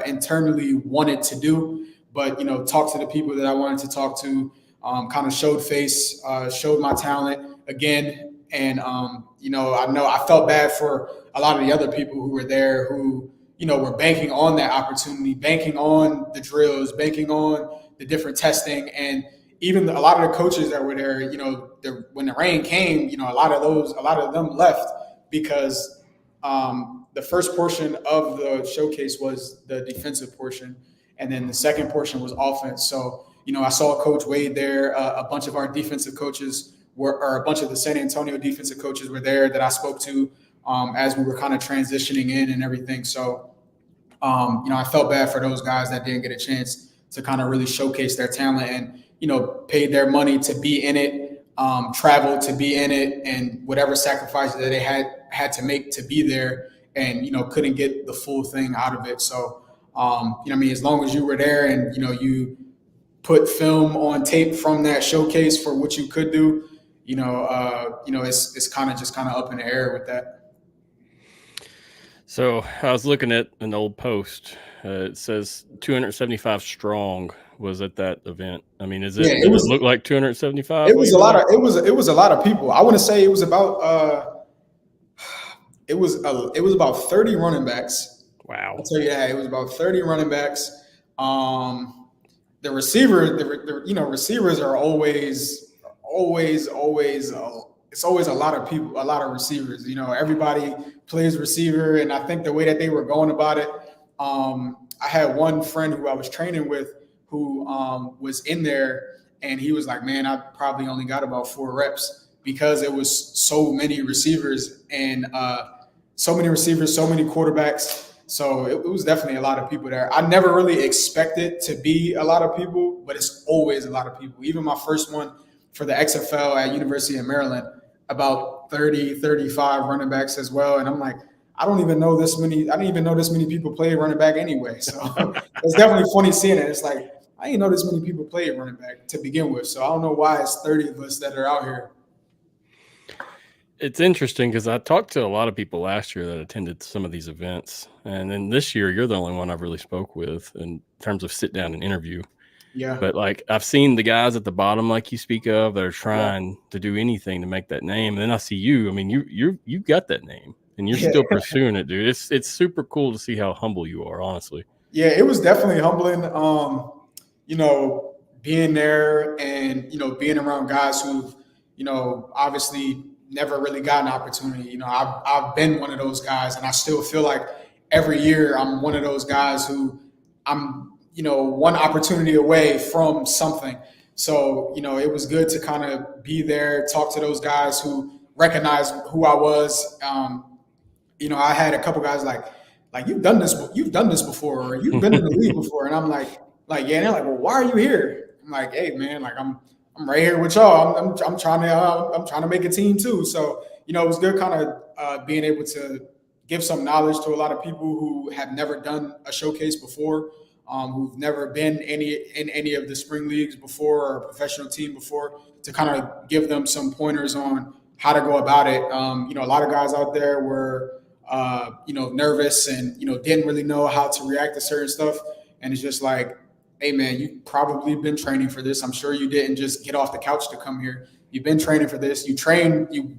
internally wanted to do, but, talk to the people that I wanted to talk to, kind of showed face, showed my talent again. And, I felt bad for a lot of the other people who were there who, were banking on that opportunity, banking on the drills, banking on the different testing. And even a lot of the coaches that were there, when the rain came, a lot of them left because the first portion of the showcase was the defensive portion. And then the second portion was offense. So, I saw Coach Wade there, a bunch of our defensive coaches or a bunch of the San Antonio defensive coaches were there that I spoke to as we were kind of transitioning in and everything. So, I felt bad for those guys that didn't get a chance to kind of really showcase their talent and, paid their money to be in it, traveled to be in it, and whatever sacrifices that they had to make to be there and, couldn't get the full thing out of it. So, as long as you were there and, you put film on tape from that showcase for what you could do, it's kind of up in the air with that. So I was looking at an old post. It says 275 strong was at that event. I mean, Yeah, did it look like 275 it when was you a went lot there? of it was a lot of people. I want to say it was about it was about 30 running backs. Wow. I'll tell you that it was about 30 running backs. The receiver, receivers are always. It's always a lot of people, a lot of receivers. Everybody plays receiver, and I think the way that they were going about it, I had one friend who I was training with who was in there, and he was like, "Man, I probably only got about 4 reps because it was so many receivers and so many receivers, so many quarterbacks." So it was definitely a lot of people there. I never really expected to be a lot of people, but it's always a lot of people. Even my first one for the XFL at University of Maryland, about 30, 35 running backs as well. And I'm like, I didn't even know this many people play running back anyway. So it's definitely funny seeing it. It's like, I didn't know this many people play running back to begin with. So I don't know why it's 30 of us that are out here. It's interesting because I talked to a lot of people last year that attended some of these events. And then this year, you're the only one I've really spoke with in terms of sit down and interview. Yeah. But like I've seen the guys at the bottom, like you speak of, that are Yeah. trying to do anything to make that name. And then I see you. I mean, you've got that name, and you're Yeah. still pursuing it, dude. It's super cool to see how humble you are, honestly. Yeah, it was definitely humbling. Being there and being around guys who've obviously never really got an opportunity. I've been one of those guys, and I still feel like every year I'm one of those guys who I'm one opportunity away from something. So it was good to kind of be there, talk to those guys who recognized who I was. I had a couple guys like you've done this before, or you've been in the league before, and I'm like yeah, and they're like, well, why are you here? I'm like, hey man, like I'm right here with y'all. I'm trying to make a team too. So it was good kind of being able to give some knowledge to a lot of people who have never done a showcase before, who've never been in any of the spring leagues before or a professional team before, to kind of give them some pointers on how to go about it. A lot of guys out there were nervous and didn't really know how to react to certain stuff, and it's just like, hey man, you've probably been training for this. I'm sure you didn't just get off the couch to come here. You've been training for this. You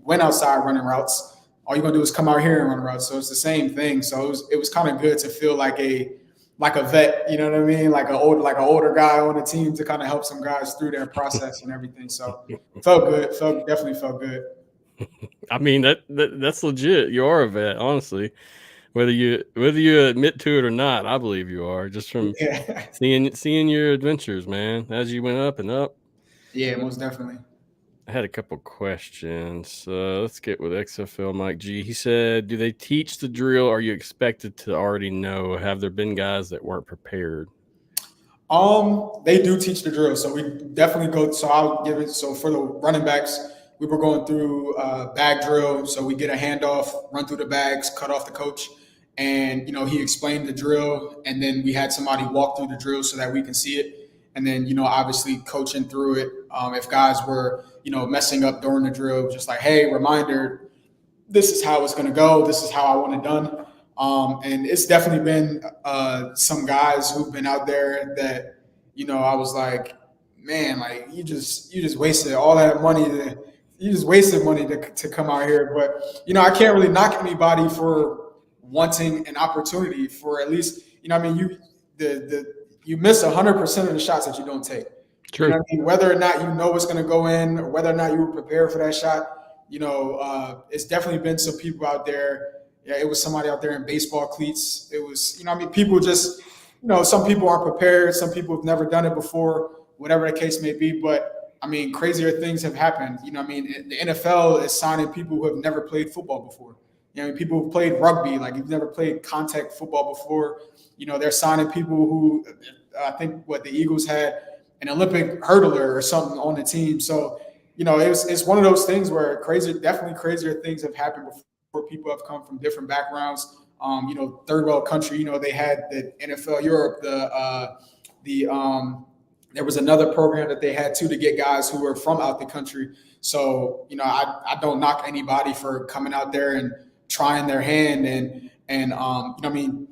went outside running routes. All you're gonna do is come out here and run routes. So it's the same thing. So it was kind of good to feel like a vet, you know what I mean? Like an older guy on the team to kind of help some guys through their process and everything. So felt good. Definitely felt good. I mean, that's legit. You are a vet, honestly. Whether you admit to it or not, I believe you are, just from Yeah. seeing your adventures, man, as you went up and up. Yeah, most definitely. I had a couple questions. Let's get with XFL Mike G. He said, do they teach the drill? Or are you expected to already know? Have there been guys that weren't prepared? They do teach the drill. So we definitely go. So I'll give it. So for the running backs, we were going through bag drill. So we get a handoff, run through the bags, cut off the coach, and he explained the drill, and then we had somebody walk through the drill so that we can see it, and then obviously coaching through it. If guys were messing up during the drill, just like, hey, reminder, this is how it's going to go. This is how I want it done. And it's definitely been some guys who've been out there that I was like, man, like you just wasted all that money to come out here. But I can't really knock anybody for wanting an opportunity for at least you miss 100% of the shots that you don't take. True. You know what I mean? Whether or not it's going to go in, or whether or not you were prepared for that shot, it's definitely been some people out there. Yeah, it was somebody out there in baseball cleats. It was, people just, some people aren't prepared. Some people have never done it before, whatever the case may be. But crazier things have happened. The NFL is signing people who have never played football before. People who've played rugby, like you've never played contact football before. They're signing people who, I think the Eagles had an Olympic hurdler or something on the team. So, it's one of those things where definitely crazier things have happened before. People have come from different backgrounds. Third world country. They had the NFL Europe. There was another program that they had too to get guys who were from out the country. So I don't knock anybody for coming out there and trying their hand and and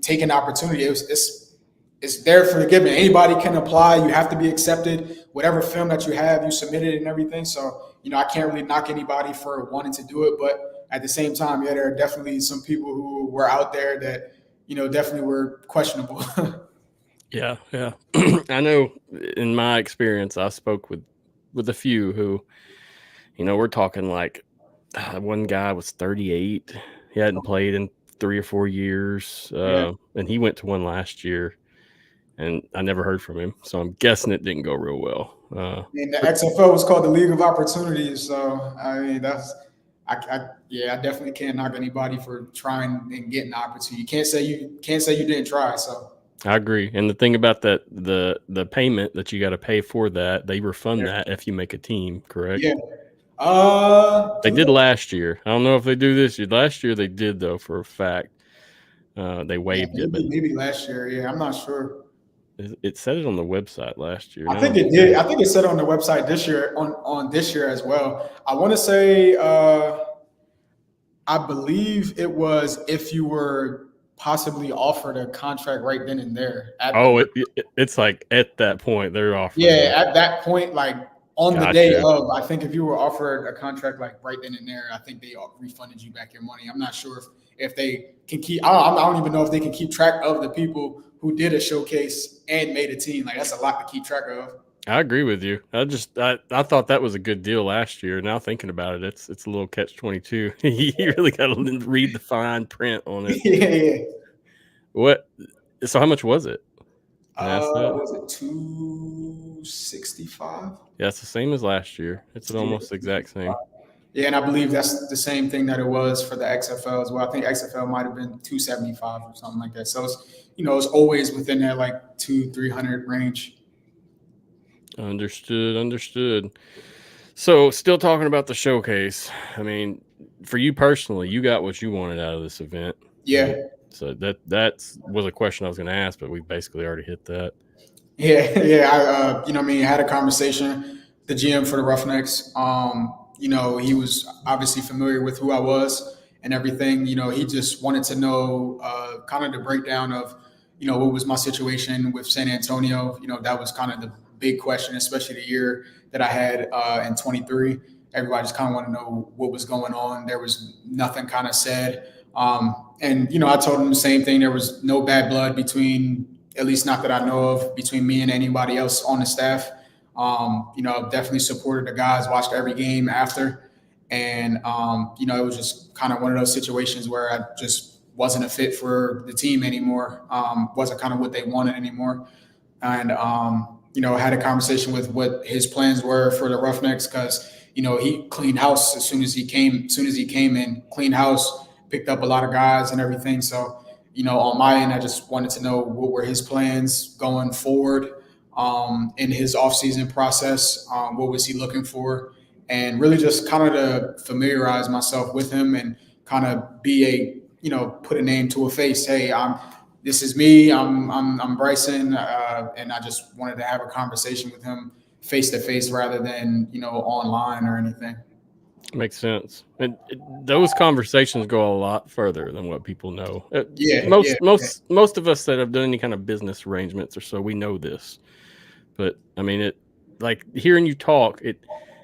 taking the opportunity. It's there for the giving. Anybody can apply. You have to be accepted. Whatever film that you have, you submit it and everything. So, I can't really knock anybody for wanting to do it. But at the same time, yeah, there are definitely some people who were out there that, definitely were questionable. Yeah. I know in my experience, I spoke with a few who, we're talking like one guy was 38. He hadn't played in 3 or 4 years. Yeah. And he went to one last year. And I never heard from him, so I'm guessing it didn't go real well. And the XFL was called the League of Opportunities, so I mean I definitely can't knock anybody for trying and getting the opportunity. You can't say you didn't try. So I agree, and the thing about that, the payment that you got to pay for that, they refund that if you make a team, correct? Yeah. They did last year. I don't know if they do this year. Last year they did though, for a fact. They waived it, but maybe last year. Yeah, I'm not sure. It said it on the website last year. I think it did. I think it said on the website this year on this year as well. I want to say I believe it was if you were possibly offered a contract right then and there. It's like at that point they're offering. Yeah, at that point, like on the day of, I think if you were offered a contract like right then and there, I think they refunded you back your money. I'm not sure if they can keep. I don't even know if they can keep track of the people who did a showcase and made a team. Like that's a lot to keep track of. I agree with you. I thought that was a good deal last year. Now thinking about it, it's a little catch-22. You really got to read the fine print on it. Yeah. What? So how much was it? Was it $265? Yeah, it's the same as last year. It's almost the exact same. Yeah, and I believe that's the same thing that it was for the XFL as well. I think XFL might have been $275 or something like that. So it's always within that like $200-300 range. Understood. So still talking about the showcase. I mean, for you personally, you got what you wanted out of this event. Yeah. So that was a question I was going to ask, but we basically already hit that. Yeah. I had a conversation. The GM for the Roughnecks. He was obviously familiar with who I was and everything. He just wanted to know kind of the breakdown of, what was my situation with San Antonio. That was kind of the big question, especially the year that I had in 23. Everybody just kind of wanted to know what was going on. There was nothing kind of said. And I told him the same thing. There was no bad blood between, at least not that I know of, between me and anybody else on the staff. Definitely supported the guys, watched every game after. And, it was just kind of one of those situations where I just wasn't a fit for the team anymore. Wasn't kind of what they wanted anymore. And, I had a conversation with what his plans were for the Roughnecks because, he cleaned house as soon as he came in, cleaned house, picked up a lot of guys and everything. So, on my end, I just wanted to know what were his plans going forward in his offseason process. What was he looking for? And really just kind of to familiarize myself with him and kind of be put a name to a face. Hey, this is me. I'm Brycen, and I just wanted to have a conversation with him face to face rather than online or anything. Makes sense. And those conversations go a lot further than what people know. Most of us that have done any kind of business arrangements or so, we know this. But I mean, like hearing you talk,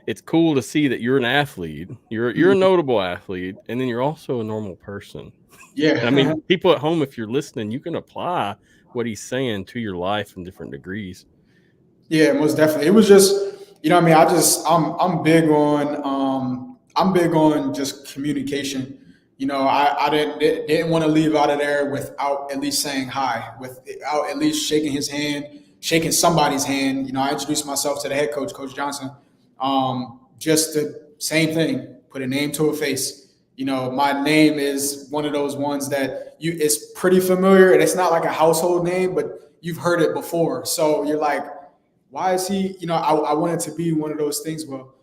it's cool to see that you're an athlete. You're a notable athlete, and then you're also a normal person. Yeah. I mean, people at home, if you're listening, you can apply what he's saying to your life in different degrees. Yeah, most definitely. It was just, I'm big on just communication. I didn't want to leave out of there without at least saying hi, without at least shaking somebody's hand. I introduced myself to the head coach, Coach Johnson. Just the same thing, put a name to a face. My name is one of those ones that it's pretty familiar, and it's not like a household name, but you've heard it before. So you're like, why is he? I wanted to be one of those things. Well,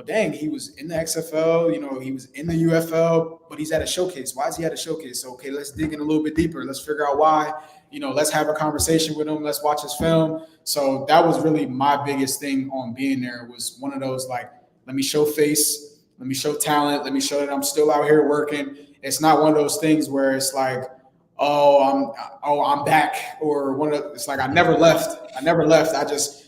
dang, he was in the XFL. He was in the UFL, but he's at a showcase. Why is he at a showcase? So, okay, let's dig in a little bit deeper. Let's figure out why. Let's have a conversation with him. Let's watch his film. So that was really my biggest thing on being there. It was one of those like, let me show face, let me show talent, let me show that I'm still out here working. It's not one of those things where it's like, I'm back, or it's like I never left.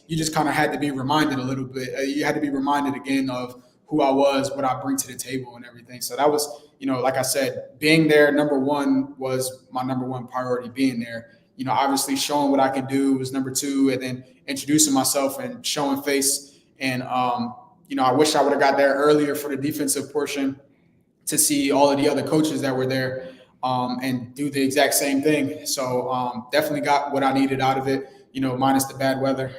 You just kind of had to be reminded a little bit. You had to be reminded again of who I was, what I bring to the table, and everything. So that was, like I said, being there. Number one was my number one priority. Being there, obviously showing what I can do was number two, and then introducing myself and showing face. And I wish I would have got there earlier for the defensive portion to see all of the other coaches that were there and do the exact same thing. So definitely got what I needed out of it, minus the bad weather,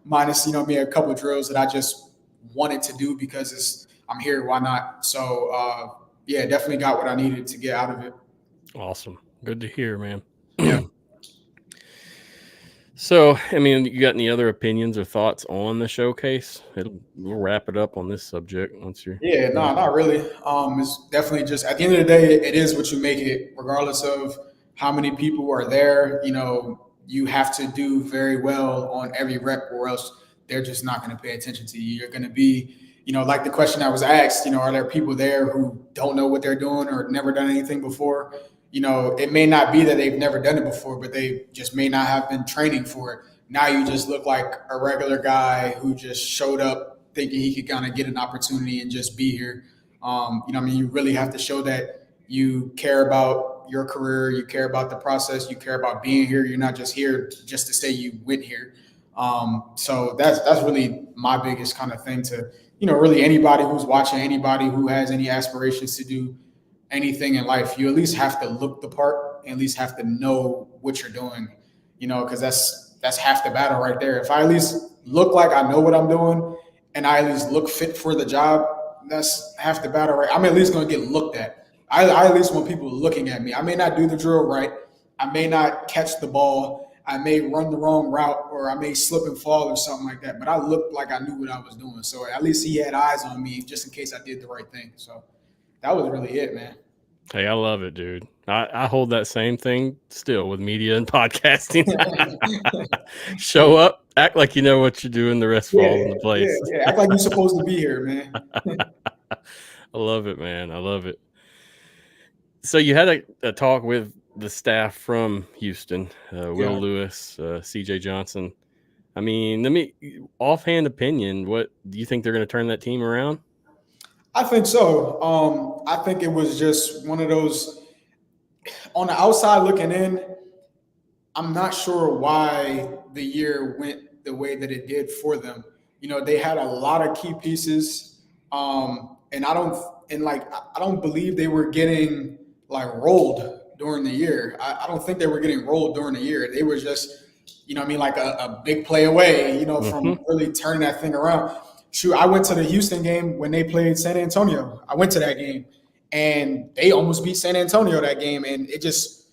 minus, me a couple of drills that I just wanted to do because I'm here, why not? So, yeah, definitely got what I needed to get out of it. Awesome. Good to hear, man. Yeah. So, I mean, you got any other opinions or thoughts on the showcase? We'll wrap it up on this subject once you're. Yeah, no, not really. It's definitely just at the end of the day, it is what you make it, regardless of how many people are there. You have to do very well on every rep, or else they're just not going to pay attention to you. You're going to be, like the question I was asked, are there people there who don't know what they're doing or never done anything before? It may not be that they've never done it before, but they just may not have been training for it. Now you just look like a regular guy who just showed up thinking he could kind of get an opportunity and just be here. You really have to show that you care about your career, you care about the process, you care about being here. You're not just here just to say you went here. So that's really my biggest kind of thing to, really anybody who's watching, anybody who has any aspirations to do anything in life, you at least have to look the part and at least have to know what you're doing, because that's half the battle right there. If I at least look like I know what I'm doing and I at least look fit for the job, that's half the battle, right? I'm at least going to get looked at. I at least want people looking at me. I may not do the drill right. I may not catch the ball. I may run the wrong route, or I may slip and fall or something like that. But I looked like I knew what I was doing. So at least he had eyes on me just in case I did the right thing. So that was really it, man. Hey, I love it, dude. I hold that same thing still with media and podcasting. Show up, act like you know what you're doing, the rest falls into place. Yeah, act like you're supposed to be here, man. I love it, man. I love it. So you had a talk with the staff from Houston, Will Lewis, CJ Johnson. I mean, offhand opinion, what do you think they're going to turn that team around? I think so. I think it was just one of those, on the outside looking in, I'm not sure why the year went the way that it did for them. They had a lot of key pieces, and I don't believe they were getting rolled during the year. I don't think they were getting rolled during the year. They were just, like a big play away, from really turning that thing around. Shoot, I went to the Houston game when they played San Antonio. I went to that game, and they almost beat San Antonio that game. And it just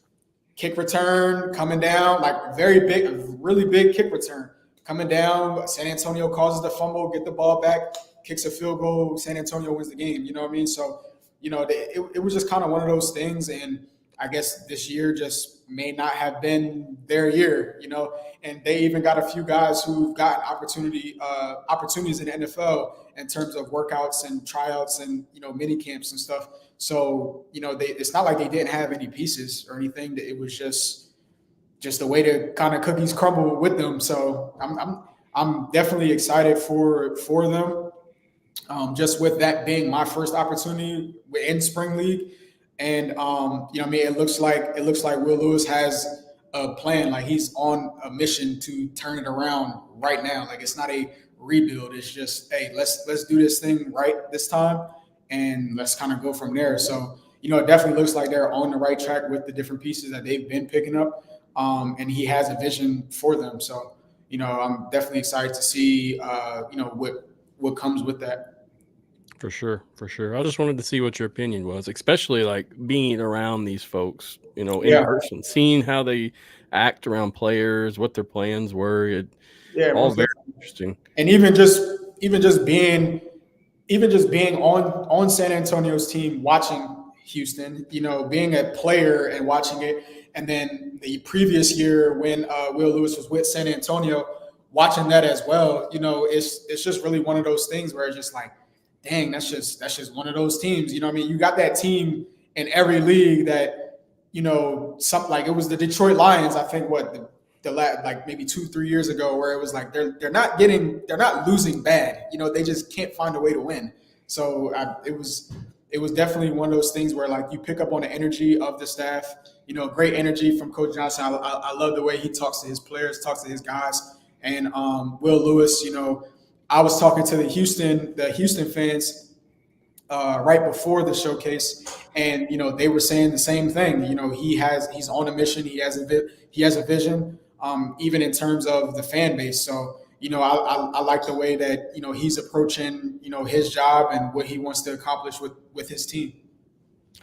kick return coming down, very big, really big kick return coming down. San Antonio causes the fumble, get the ball back, kicks a field goal. San Antonio wins the game. You know what I mean? So, it was just kind of one of those things. And I guess this year just may not have been their year, and they even got a few guys who've gotten opportunities in the NFL in terms of workouts and tryouts and, mini camps and stuff. So, it's not like they didn't have any pieces or anything. It was just a way to kind of cookies crumble with them. So I'm definitely excited for them. Just with that being my first opportunity in spring league. And it looks like Will Lewis has a plan. He's on a mission to turn it around right now. It's not a rebuild. It's just, hey, let's do this thing right this time, and let's kind of go from there. So it definitely looks like they're on the right track with the different pieces that they've been picking up, and he has a vision for them. So I'm definitely excited to see what comes with that. For sure. I just wanted to see what your opinion was, especially being around these folks, in person, seeing how they act around players, what their plans were. All very interesting. And even just being on San Antonio's team, watching Houston, being a player and watching it, and then the previous year when Will Lewis was with San Antonio, watching that as well. It's just really one of those things where it's just dang, that's just one of those teams. You got that team in every league that, something like it was the Detroit Lions, I think like maybe 2-3 years ago, where it was like they're not losing bad. They just can't find a way to win. So it was definitely one of those things where like you pick up on the energy of the staff. Great energy from Coach Johnson. I love the way he talks to his players, talks to his guys, and Will Lewis. I was talking to the Houston fans right before the showcase, and they were saying the same thing. He's on a mission. He has a vision, even in terms of the fan base. So I like the way that he's approaching his job and what he wants to accomplish with his team.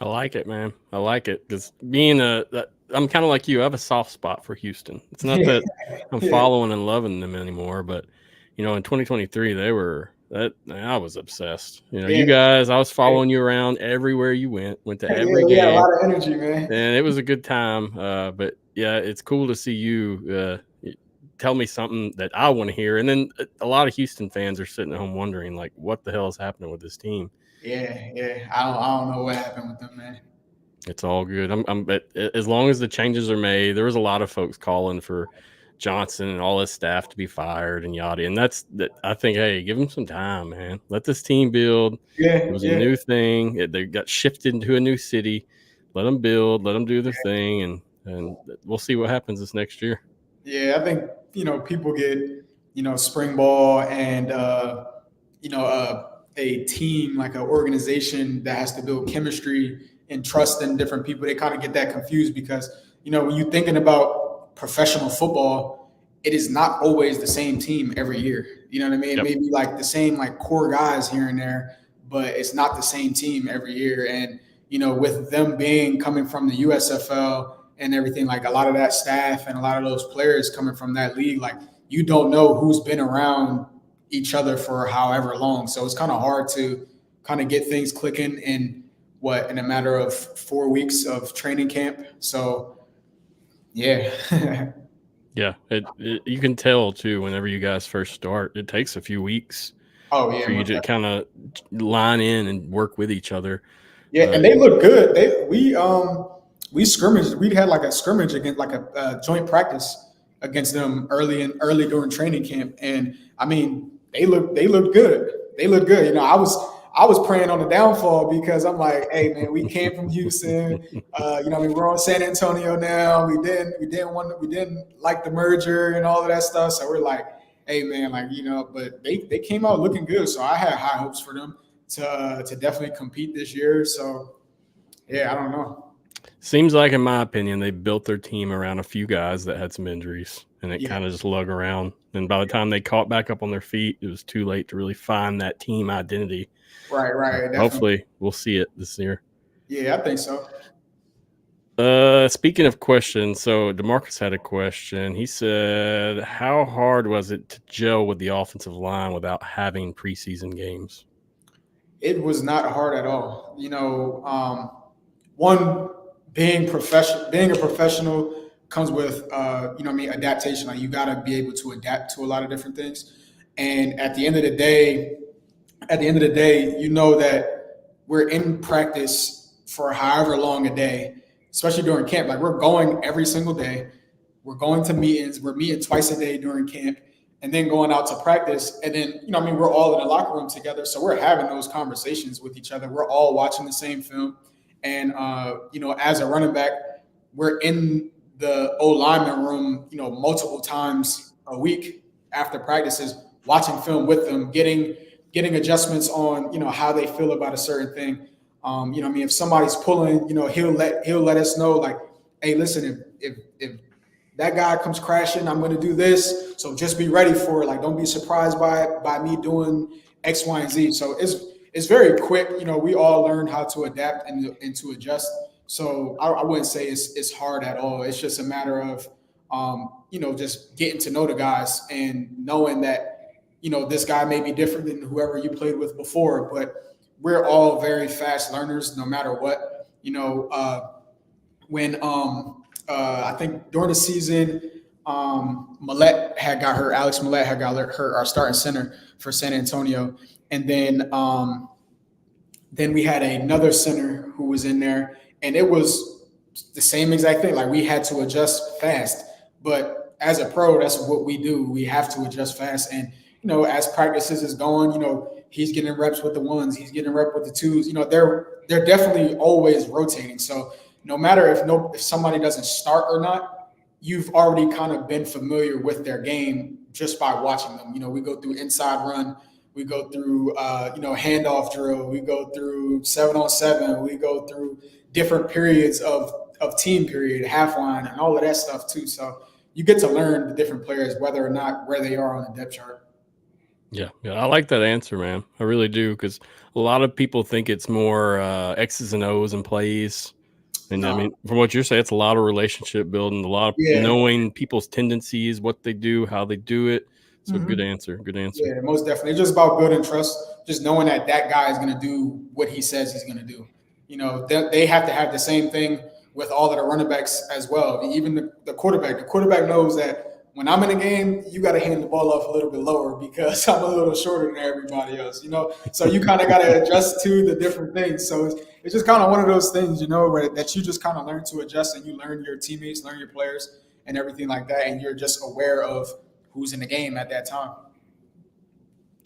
I like it, man. I like it because I'm kind of like you. I have a soft spot for Houston. It's not that I'm following and loving them anymore, but in 2023 I was obsessed. You guys, I was following you around everywhere you went to every game. Yeah, a lot of energy, man. And it was a good time. But yeah, it's cool to see you tell me something that I want to hear. And then a lot of Houston fans are sitting at home wondering, like, what the hell is happening with this team? Yeah. I don't know what happened with them, man. It's all good. But as long as the changes are made, there was a lot of folks calling for Johnson and all his staff to be fired and yada. And I think, hey, give them some time, man. Let this team build. It was a new thing. They got shifted into a new city. Let them build. Let them do their thing, and we'll see what happens this next year. Yeah, I think people get spring ball and a team, like an organization that has to build chemistry and trust in different people. They kind of get that confused because when you're thinking about professional football, it is not always the same team every year. You know what I mean? Yep. Maybe like the same like core guys here and there, but it's not the same team every year. And with them coming from the USFL and everything, like a lot of that staff and a lot of those players coming from that league, like you don't know who's been around each other for however long. So it's kind of hard to kind of get things clicking in a matter of 4 weeks of training camp. So yeah. Yeah. You can tell too, whenever you guys first start, it takes a few weeks for you to kind of line in and work with each other. Yeah. And they look good. We scrimmaged. We had like a scrimmage against like a joint practice against them early during training camp. And I mean, they look good. They look good. I was praying on the downfall because I'm like, hey man, we came from Houston. We're on San Antonio now. We didn't like the merger and all of that stuff. So we're like, hey man, but they came out looking good. So I had high hopes for them to definitely compete this year. So yeah, I don't know. Seems like, in my opinion, they built their team around a few guys that had some injuries, and it kind of just lug around. And by the time they caught back up on their feet, it was too late to really find that team identity. Right. Hopefully, we'll see it this year. Yeah, I think so. Speaking of questions, so DeMarcus had a question. He said, how hard was it to gel with the offensive line without having preseason games? It was not hard at all. One, being a professional comes with adaptation. Like you got to be able to adapt to a lot of different things. And at the end of the day, that we're in practice for however long a day, especially during camp. Like we're going every single day. We're going to meetings. We're meeting twice a day during camp, and then going out to practice. And then we're all in the locker room together, so we're having those conversations with each other. We're all watching the same film. And, as a running back, we're in the O-lineman room, multiple times a week after practices, watching film with them, getting adjustments on, how they feel about a certain thing. If somebody's pulling, he'll let us know, like, hey, listen, if that guy comes crashing, I'm going to do this. So just be ready for it. Like, don't be surprised by me doing X, Y, and Z. So it's very quick. We all learn how to adapt and to adjust. So I wouldn't say it's hard at all. It's just a matter of, just getting to know the guys and knowing that, this guy may be different than whoever you played with before, but we're all very fast learners no matter what. When I think during the season, Millette had got hurt. Alex Millette had got hurt, our starting center for San Antonio. And then we had another center who was in there, and it was the same exact thing. Like we had to adjust fast, but as a pro, that's what we do. We have to adjust fast. And, as practices is going, he's getting reps with the ones, he's getting rep with the twos, they're definitely always rotating. So no matter if somebody doesn't start or not, you've already kind of been familiar with their game just by watching them. We go through inside run, we go through handoff drill, we go through 7-on-7, we go through different periods of team period, half line, and all of that stuff too. So you get to learn the different players, whether or not where they are on the depth chart. Yeah, I like that answer, man. I really do, because a lot of people think it's more X's and O's and plays. And I mean, from what you're saying, it's a lot of relationship building, a lot of knowing people's tendencies, what they do, how they do it. So good answer. Good answer. Yeah, most definitely. It's just about building trust, just knowing that guy is going to do what he says he's going to do. They have to have the same thing with all of the running backs as well. Even the quarterback. The quarterback knows that when I'm in a game, you got to hand the ball off a little bit lower because I'm a little shorter than everybody else, So you kind of got to adjust to the different things. So it's just kind of one of those things, where that you just kind of learn to adjust, and you learn your teammates, learn your players and everything like that. And you're just aware of who's in the game at that time.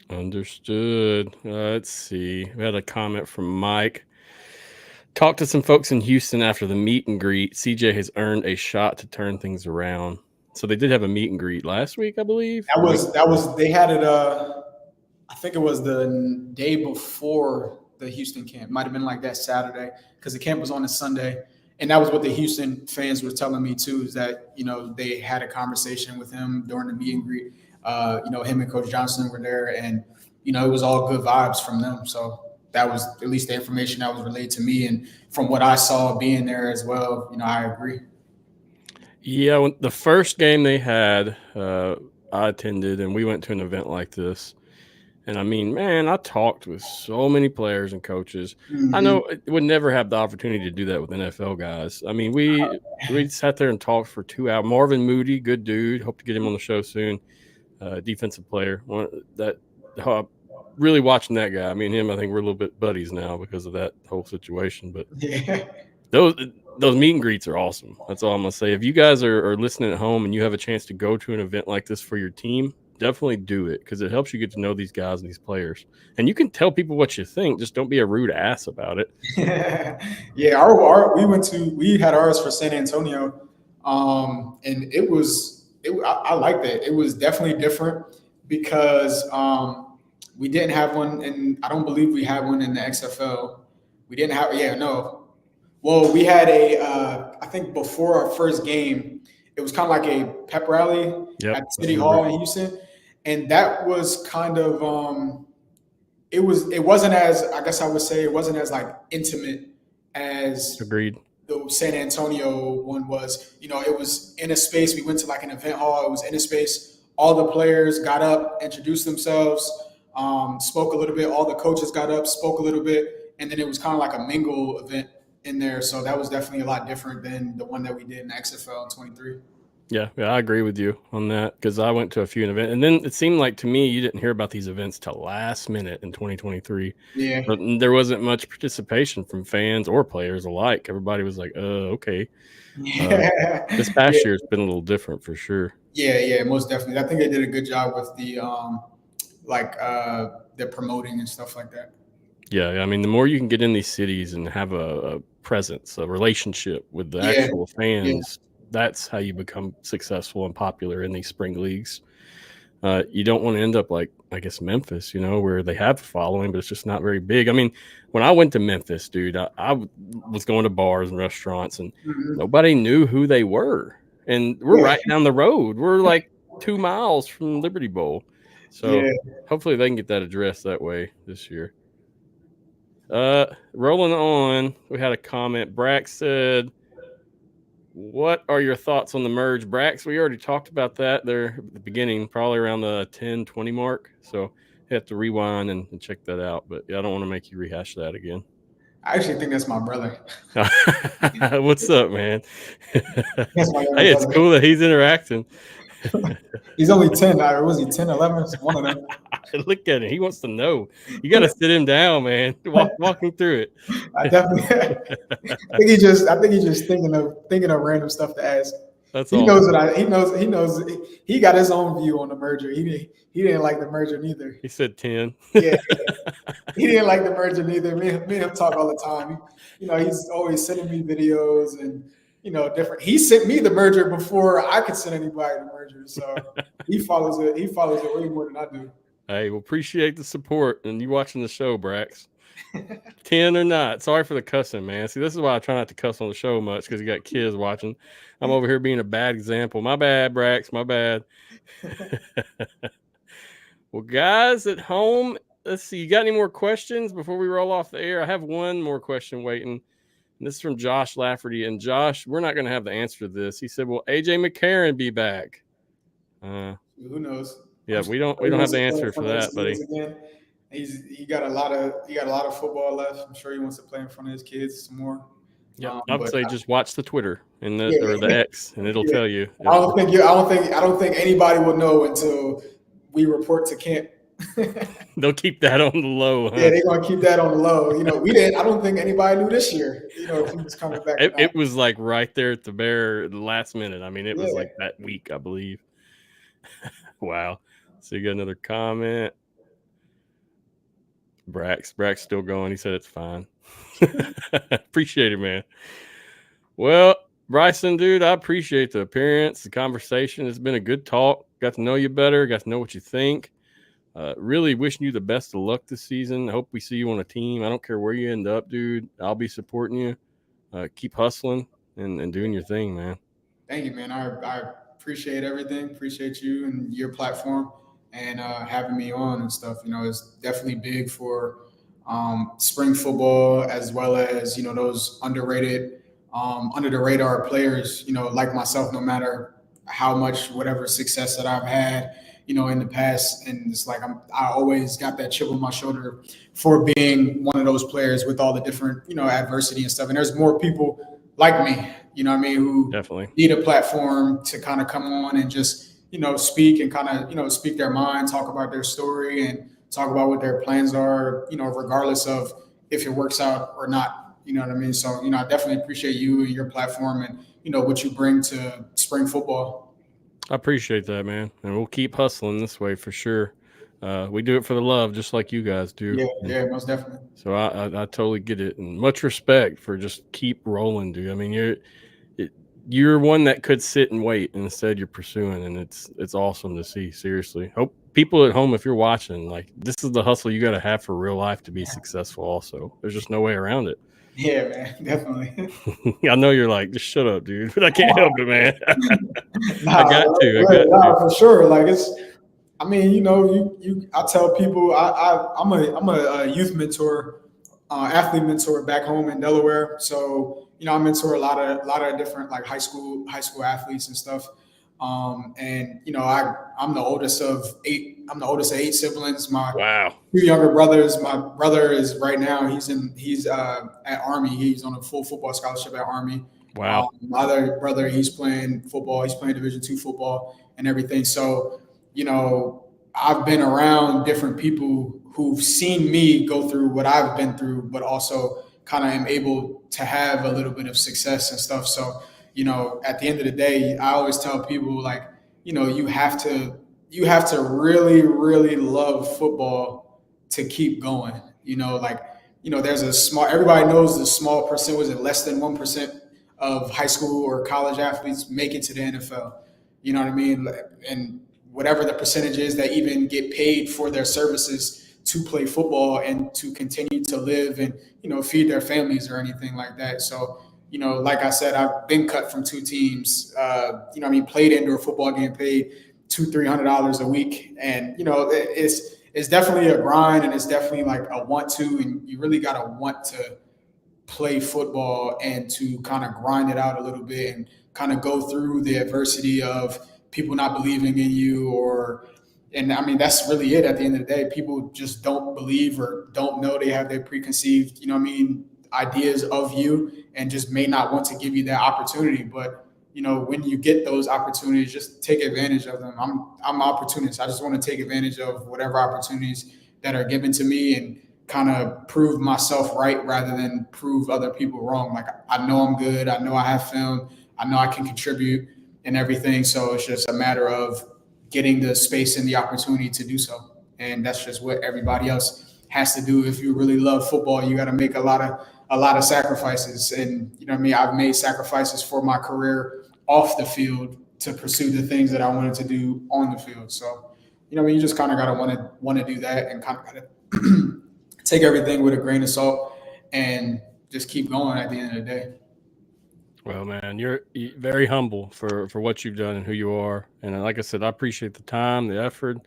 Understood. Let's see. We had a comment from Mike. Talked to some folks in Houston after the meet and greet. CJ has earned a shot to turn things around. So they did have a meet and greet last week, I believe. They had it. I think it was the day before the Houston camp. Might have been like that Saturday, because the camp was on a Sunday. And that was what the Houston fans were telling me too, is that, they had a conversation with him during the meet and greet. Him and Coach Johnson were there, and, it was all good vibes from them. So that was at least the information that was relayed to me. And from what I saw being there as well, I agree. Yeah, when the first game they had, I attended, and we went to an event like this. And I mean, man, I talked with so many players and coaches. I know it would never have the opportunity to do that with NFL guys. I mean, we sat there and talked for 2 hours. Marvin Moody, good dude. Hope to get him on the show soon. Defensive player. Really watching that guy. I mean, him, I think we're a little bit buddies now because of that whole situation. But those meet and greets are awesome. That's all I'm going to say. If you guys are listening at home and you have a chance to go to an event like this for your team, definitely do it, because it helps you get to know these guys and these players. And you can tell people what you think. Just don't be a rude ass about it. We had ours for San Antonio. And I liked it. It was definitely different because we didn't have one, and I don't believe we had one in the XFL. We didn't have, Well, we had I think before our first game, it was kind of like a pep rally at City Hall in Houston. And that was kind of, it wasn't as, I guess I would say, it wasn't as like intimate as Agreed. The San Antonio one was. It was in a space. We went to like an event hall. It was in a space. All the players got up, introduced themselves, spoke a little bit. All the coaches got up, spoke a little bit. And then it was kind of like a mingle event in there. So that was definitely a lot different than the one that we did in the XFL in 23. Yeah, I agree with you on that, because I went to a few events, and then it seemed like to me you didn't hear about these events till last minute in 2023. Yeah, but there wasn't much participation from fans or players alike. Everybody was like, okay. This past year it's been a little different for sure. Yeah, most definitely. I think they did a good job with the the promoting and stuff like that. Yeah, I mean, the more you can get in these cities and have a presence, a relationship with the actual fans, that's how you become successful and popular in these spring leagues. You don't want to end up like, I guess, Memphis, where they have a following, but it's just not very big. I mean, when I went to Memphis, dude, I was going to bars and restaurants, and nobody knew who they were. And we're right down the road. We're like 2 miles from Liberty Bowl. So hopefully they can get that addressed that way this year. Rolling on, we had a comment. Brax said, what are your thoughts on the merge? Brax, we already talked about that there at the beginning, probably around the 10-20 mark. So you have to rewind and check that out. But I don't want to make you rehash that again. I actually think that's my brother. What's up, man? Hey, it's cool that he's interacting. He's only 10. Was he 10, 11? One of them. Look at him. He wants to know. You got to sit him down, man. Walk him through it. I definitely. I think he's just thinking of random stuff to ask. That's he awesome. knows what he knows. He got his own view on the merger. He didn't like the merger neither. He said 10. Yeah. He didn't like the merger neither. Me and him talk all the time. He's always sending me videos and different. He sent me the merger before I could send anybody the merger. So he follows it. He follows it way more than I do. Hey, we'll appreciate the support and you watching the show, Brax. 10 or not. Sorry for the cussing, man. See, this is why I try not to cuss on the show much, because you got kids watching. I'm over here being a bad example. My bad, Brax. My bad. Well, guys at home, let's see. You got any more questions before we roll off the air? I have one more question waiting. And this is from Josh Lafferty. And Josh, we're not going to have the answer to this. He said, "Will AJ McCarron be back?" Who knows? Yeah, we don't have the answer for that, buddy. He got a lot of football left. I'm sure he wants to play in front of his kids some more. Yeah, I would say just watch the Twitter and or the X, and it'll tell you. I don't think anybody will know until we report to camp. They'll keep that on the low. Huh? Yeah, they're gonna keep that on the low. We didn't. I don't think anybody knew this year. If he was coming back. It was like right there at the last minute. I mean, it was like that week, I believe. Wow. So you got another comment. Brax still going. He said it's fine. Appreciate it, man. Well, Brycen, dude, I appreciate the appearance, the conversation. It's been a good talk. Got to know you better. Got to know what you think. Really wishing you the best of luck this season. I hope we see you on a team. I don't care where you end up, dude. I'll be supporting you. Keep hustling and doing your thing, man. Thank you, man. I appreciate everything. Appreciate you and your platform and having me on and stuff. It's definitely big for spring football, as well as those underrated, under the radar players. Like myself, no matter how much whatever success that I've had, in the past, and it's like I always got that chip on my shoulder for being one of those players with all the different adversity and stuff. And there's more people like me, who definitely need a platform to kind of come on and just speak and kind of speak their mind, talk about their story, and talk about what their plans are, regardless of if it works out or not. You know what I mean? So, I definitely appreciate you and your platform and, what you bring to spring football. I appreciate that, man. And we'll keep hustling this way for sure. We do it for the love, just like you guys do. Yeah, most definitely. So I totally get it. And much respect for just keep rolling, dude. I mean, you're one that could sit and wait, and instead you're pursuing, and it's awesome to see. Seriously. Hope people at home, if you're watching, like, this is the hustle you got to have for real life to be successful also. There's just no way around it. Yeah, man, definitely. I know you're like, just shut up, dude, but I can't help it, man. I got to. For sure. Like I tell people I'm a youth mentor, athlete mentor back home in Delaware. So, I mentor a lot of different like high school athletes and stuff. And I'm the oldest of 8. I'm the oldest of 8 siblings. Wow. 2 younger brothers. My brother is right now. He's at Army. He's on a full football scholarship at Army. Wow. My other brother, he's playing football. He's playing Division II football and everything. So, I've been around different people who've seen me go through what I've been through, but also kind of am able to have a little bit of success and stuff. So, at the end of the day, I always tell people, like, you have to really, really love football to keep going. There's everybody knows the small percent, was it less than 1% of high school or college athletes make it to the NFL. You know what I mean? And whatever the percentage is that even get paid for their services to play football and to continue to live and, feed their families or anything like that. So, like I said, I've been cut from 2 teams, played indoor football, getting paid $200-300 a week. And, it's definitely a grind, and it's definitely like a want to, and you really got to want to play football and to kind of grind it out a little bit and kind of go through the adversity of people not believing in you that's really it at the end of the day. People just don't believe or don't know. They have their preconceived, ideas of you and just may not want to give you that opportunity. But, when you get those opportunities, just take advantage of them. I'm an opportunist. I just want to take advantage of whatever opportunities that are given to me and kind of prove myself right rather than prove other people wrong. Like, I know I'm good. I know I have film. I know I can contribute and everything. So it's just a matter of getting the space and the opportunity to do so. And that's just what everybody else has to do. If you really love football, you got to make a lot of sacrifices. And I've made sacrifices for my career off the field to pursue the things that I wanted to do on the field. So, you just kind of got to want to do that and kind of got to take everything with a grain of salt and just keep going at the end of the day. Well, man, you're very humble for what you've done and who you are. And like I said, I appreciate the time, the effort,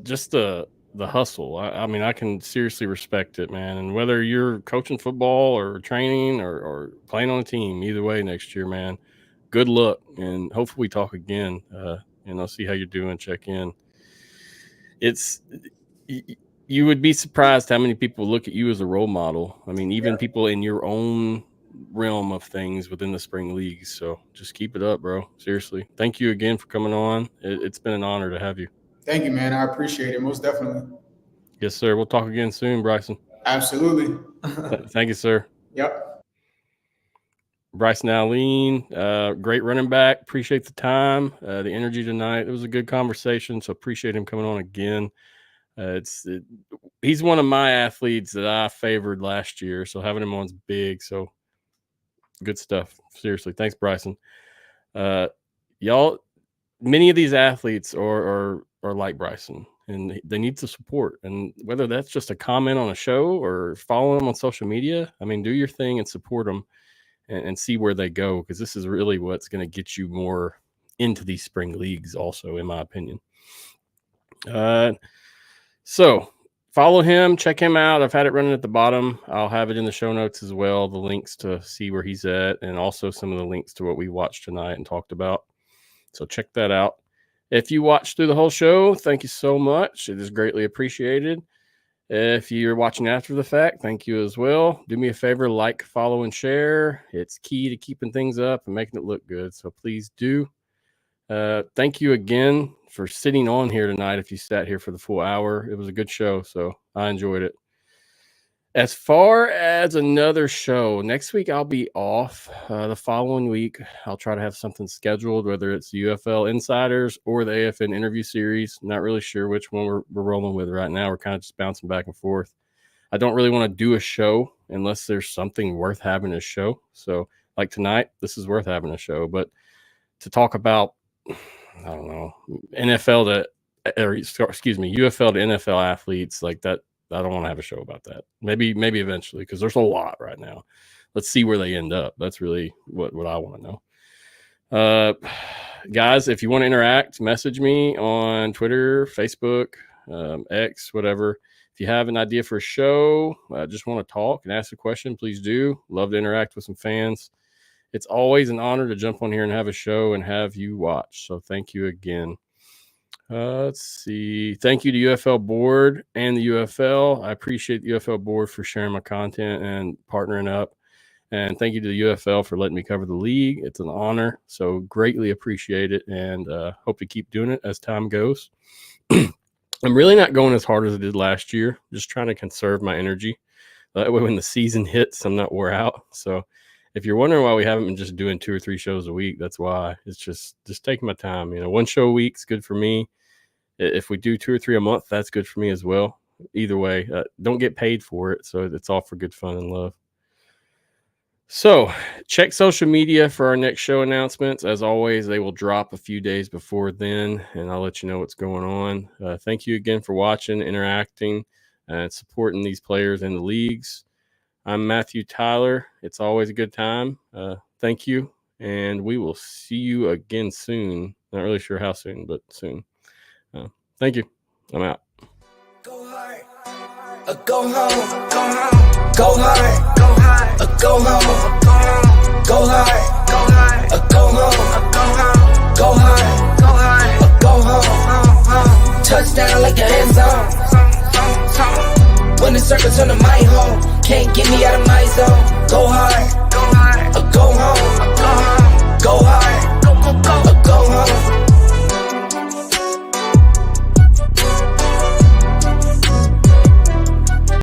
just the hustle. I mean, I can seriously respect it, man. And whether you're coaching football or training or playing on a team, either way next year, man, good luck. And hopefully we talk again, see how you're doing, check in. You would be surprised how many people look at you as a role model. I mean, even people in your own realm of things within the spring leagues. So just keep it up, bro. Seriously. Thank you again for coming on. It's been an honor to have you. Thank you, man. I appreciate it. Most definitely. Yes, sir. We'll talk again soon, Brycen. Absolutely. Thank you, sir. Yep. Brycen Alleyne, great running back. Appreciate the time, the energy tonight. It was a good conversation, so appreciate him coming on again. He's one of my athletes that I favored last year, so having him on's big. So good stuff. Seriously, thanks, Brycen. Y'all, many of these athletes are like Brycen, and they need the support. And whether that's just a comment on a show or follow them on social media, I mean, do your thing and support them and see where they go, because this is really what's going to get you more into these spring leagues also, in my opinion. So follow him, check him out. I've had it running at the bottom. I'll have it in the show notes as well, the links to see where he's at, and also some of the links to what we watched tonight and talked about. So check that out. If you watched through the whole show, thank you so much. It is greatly appreciated. If you're watching after the fact, thank you as well. Do me a favor, like, follow, and share. It's key to keeping things up and making it look good. So please do. Thank you again for sitting on here tonight. If you sat here for the full hour, it was a good show, so I enjoyed it. As far as another show, next week I'll be off. The following week I'll try to have something scheduled, whether it's the UFL Insiders or the AFN interview series. Not really sure which one we're rolling with right now. We're kind of just bouncing back and forth. I don't really want to do a show unless there's something worth having a show. So like tonight, this is worth having a show. But to talk about, I don't know, UFL to NFL athletes like that, I don't want to have a show about that. Maybe eventually, because there's a lot right now. Let's see where they end up. That's really what I want to know. Guys, if you want to interact, message me on Twitter, Facebook, X, whatever. If you have an idea for a show, just want to talk and ask a question, please do. Love to interact with some fans. It's always an honor to jump on here and have a show and have you watch. So thank you again. Let's see. Thank you to UFL Board and the UFL. I appreciate the UFL Board for sharing my content and partnering up. And thank you to the UFL for letting me cover the league. It's an honor. So greatly appreciate it, and hope to keep doing it as time goes. I'm really not going as hard as I did last year. Just trying to conserve my energy. That way when the season hits, I'm not wore out. So if you're wondering why we haven't been just doing 2 or 3 shows a week, that's why. It's just taking my time. 1 show a week is good for me. If we do 2 or 3 a month, that's good for me as well. Either way, don't get paid for it. So it's all for good fun and love. So check social media for our next show announcements. As always, they will drop a few days before then, and I'll let you know what's going on. Thank you again for watching, interacting, and supporting these players in the leagues. I'm Matthew Tyler. It's always a good time. Thank you, and we will see you again soon. Not really sure how soon, but soon. Thank you. I'm out. Go hard, go home, go hard, go hard, go home, go hard, go home, go hard, go home. Touchdown like an end zone. When the circle turn to my home, can't get me out of my zone. Go hard.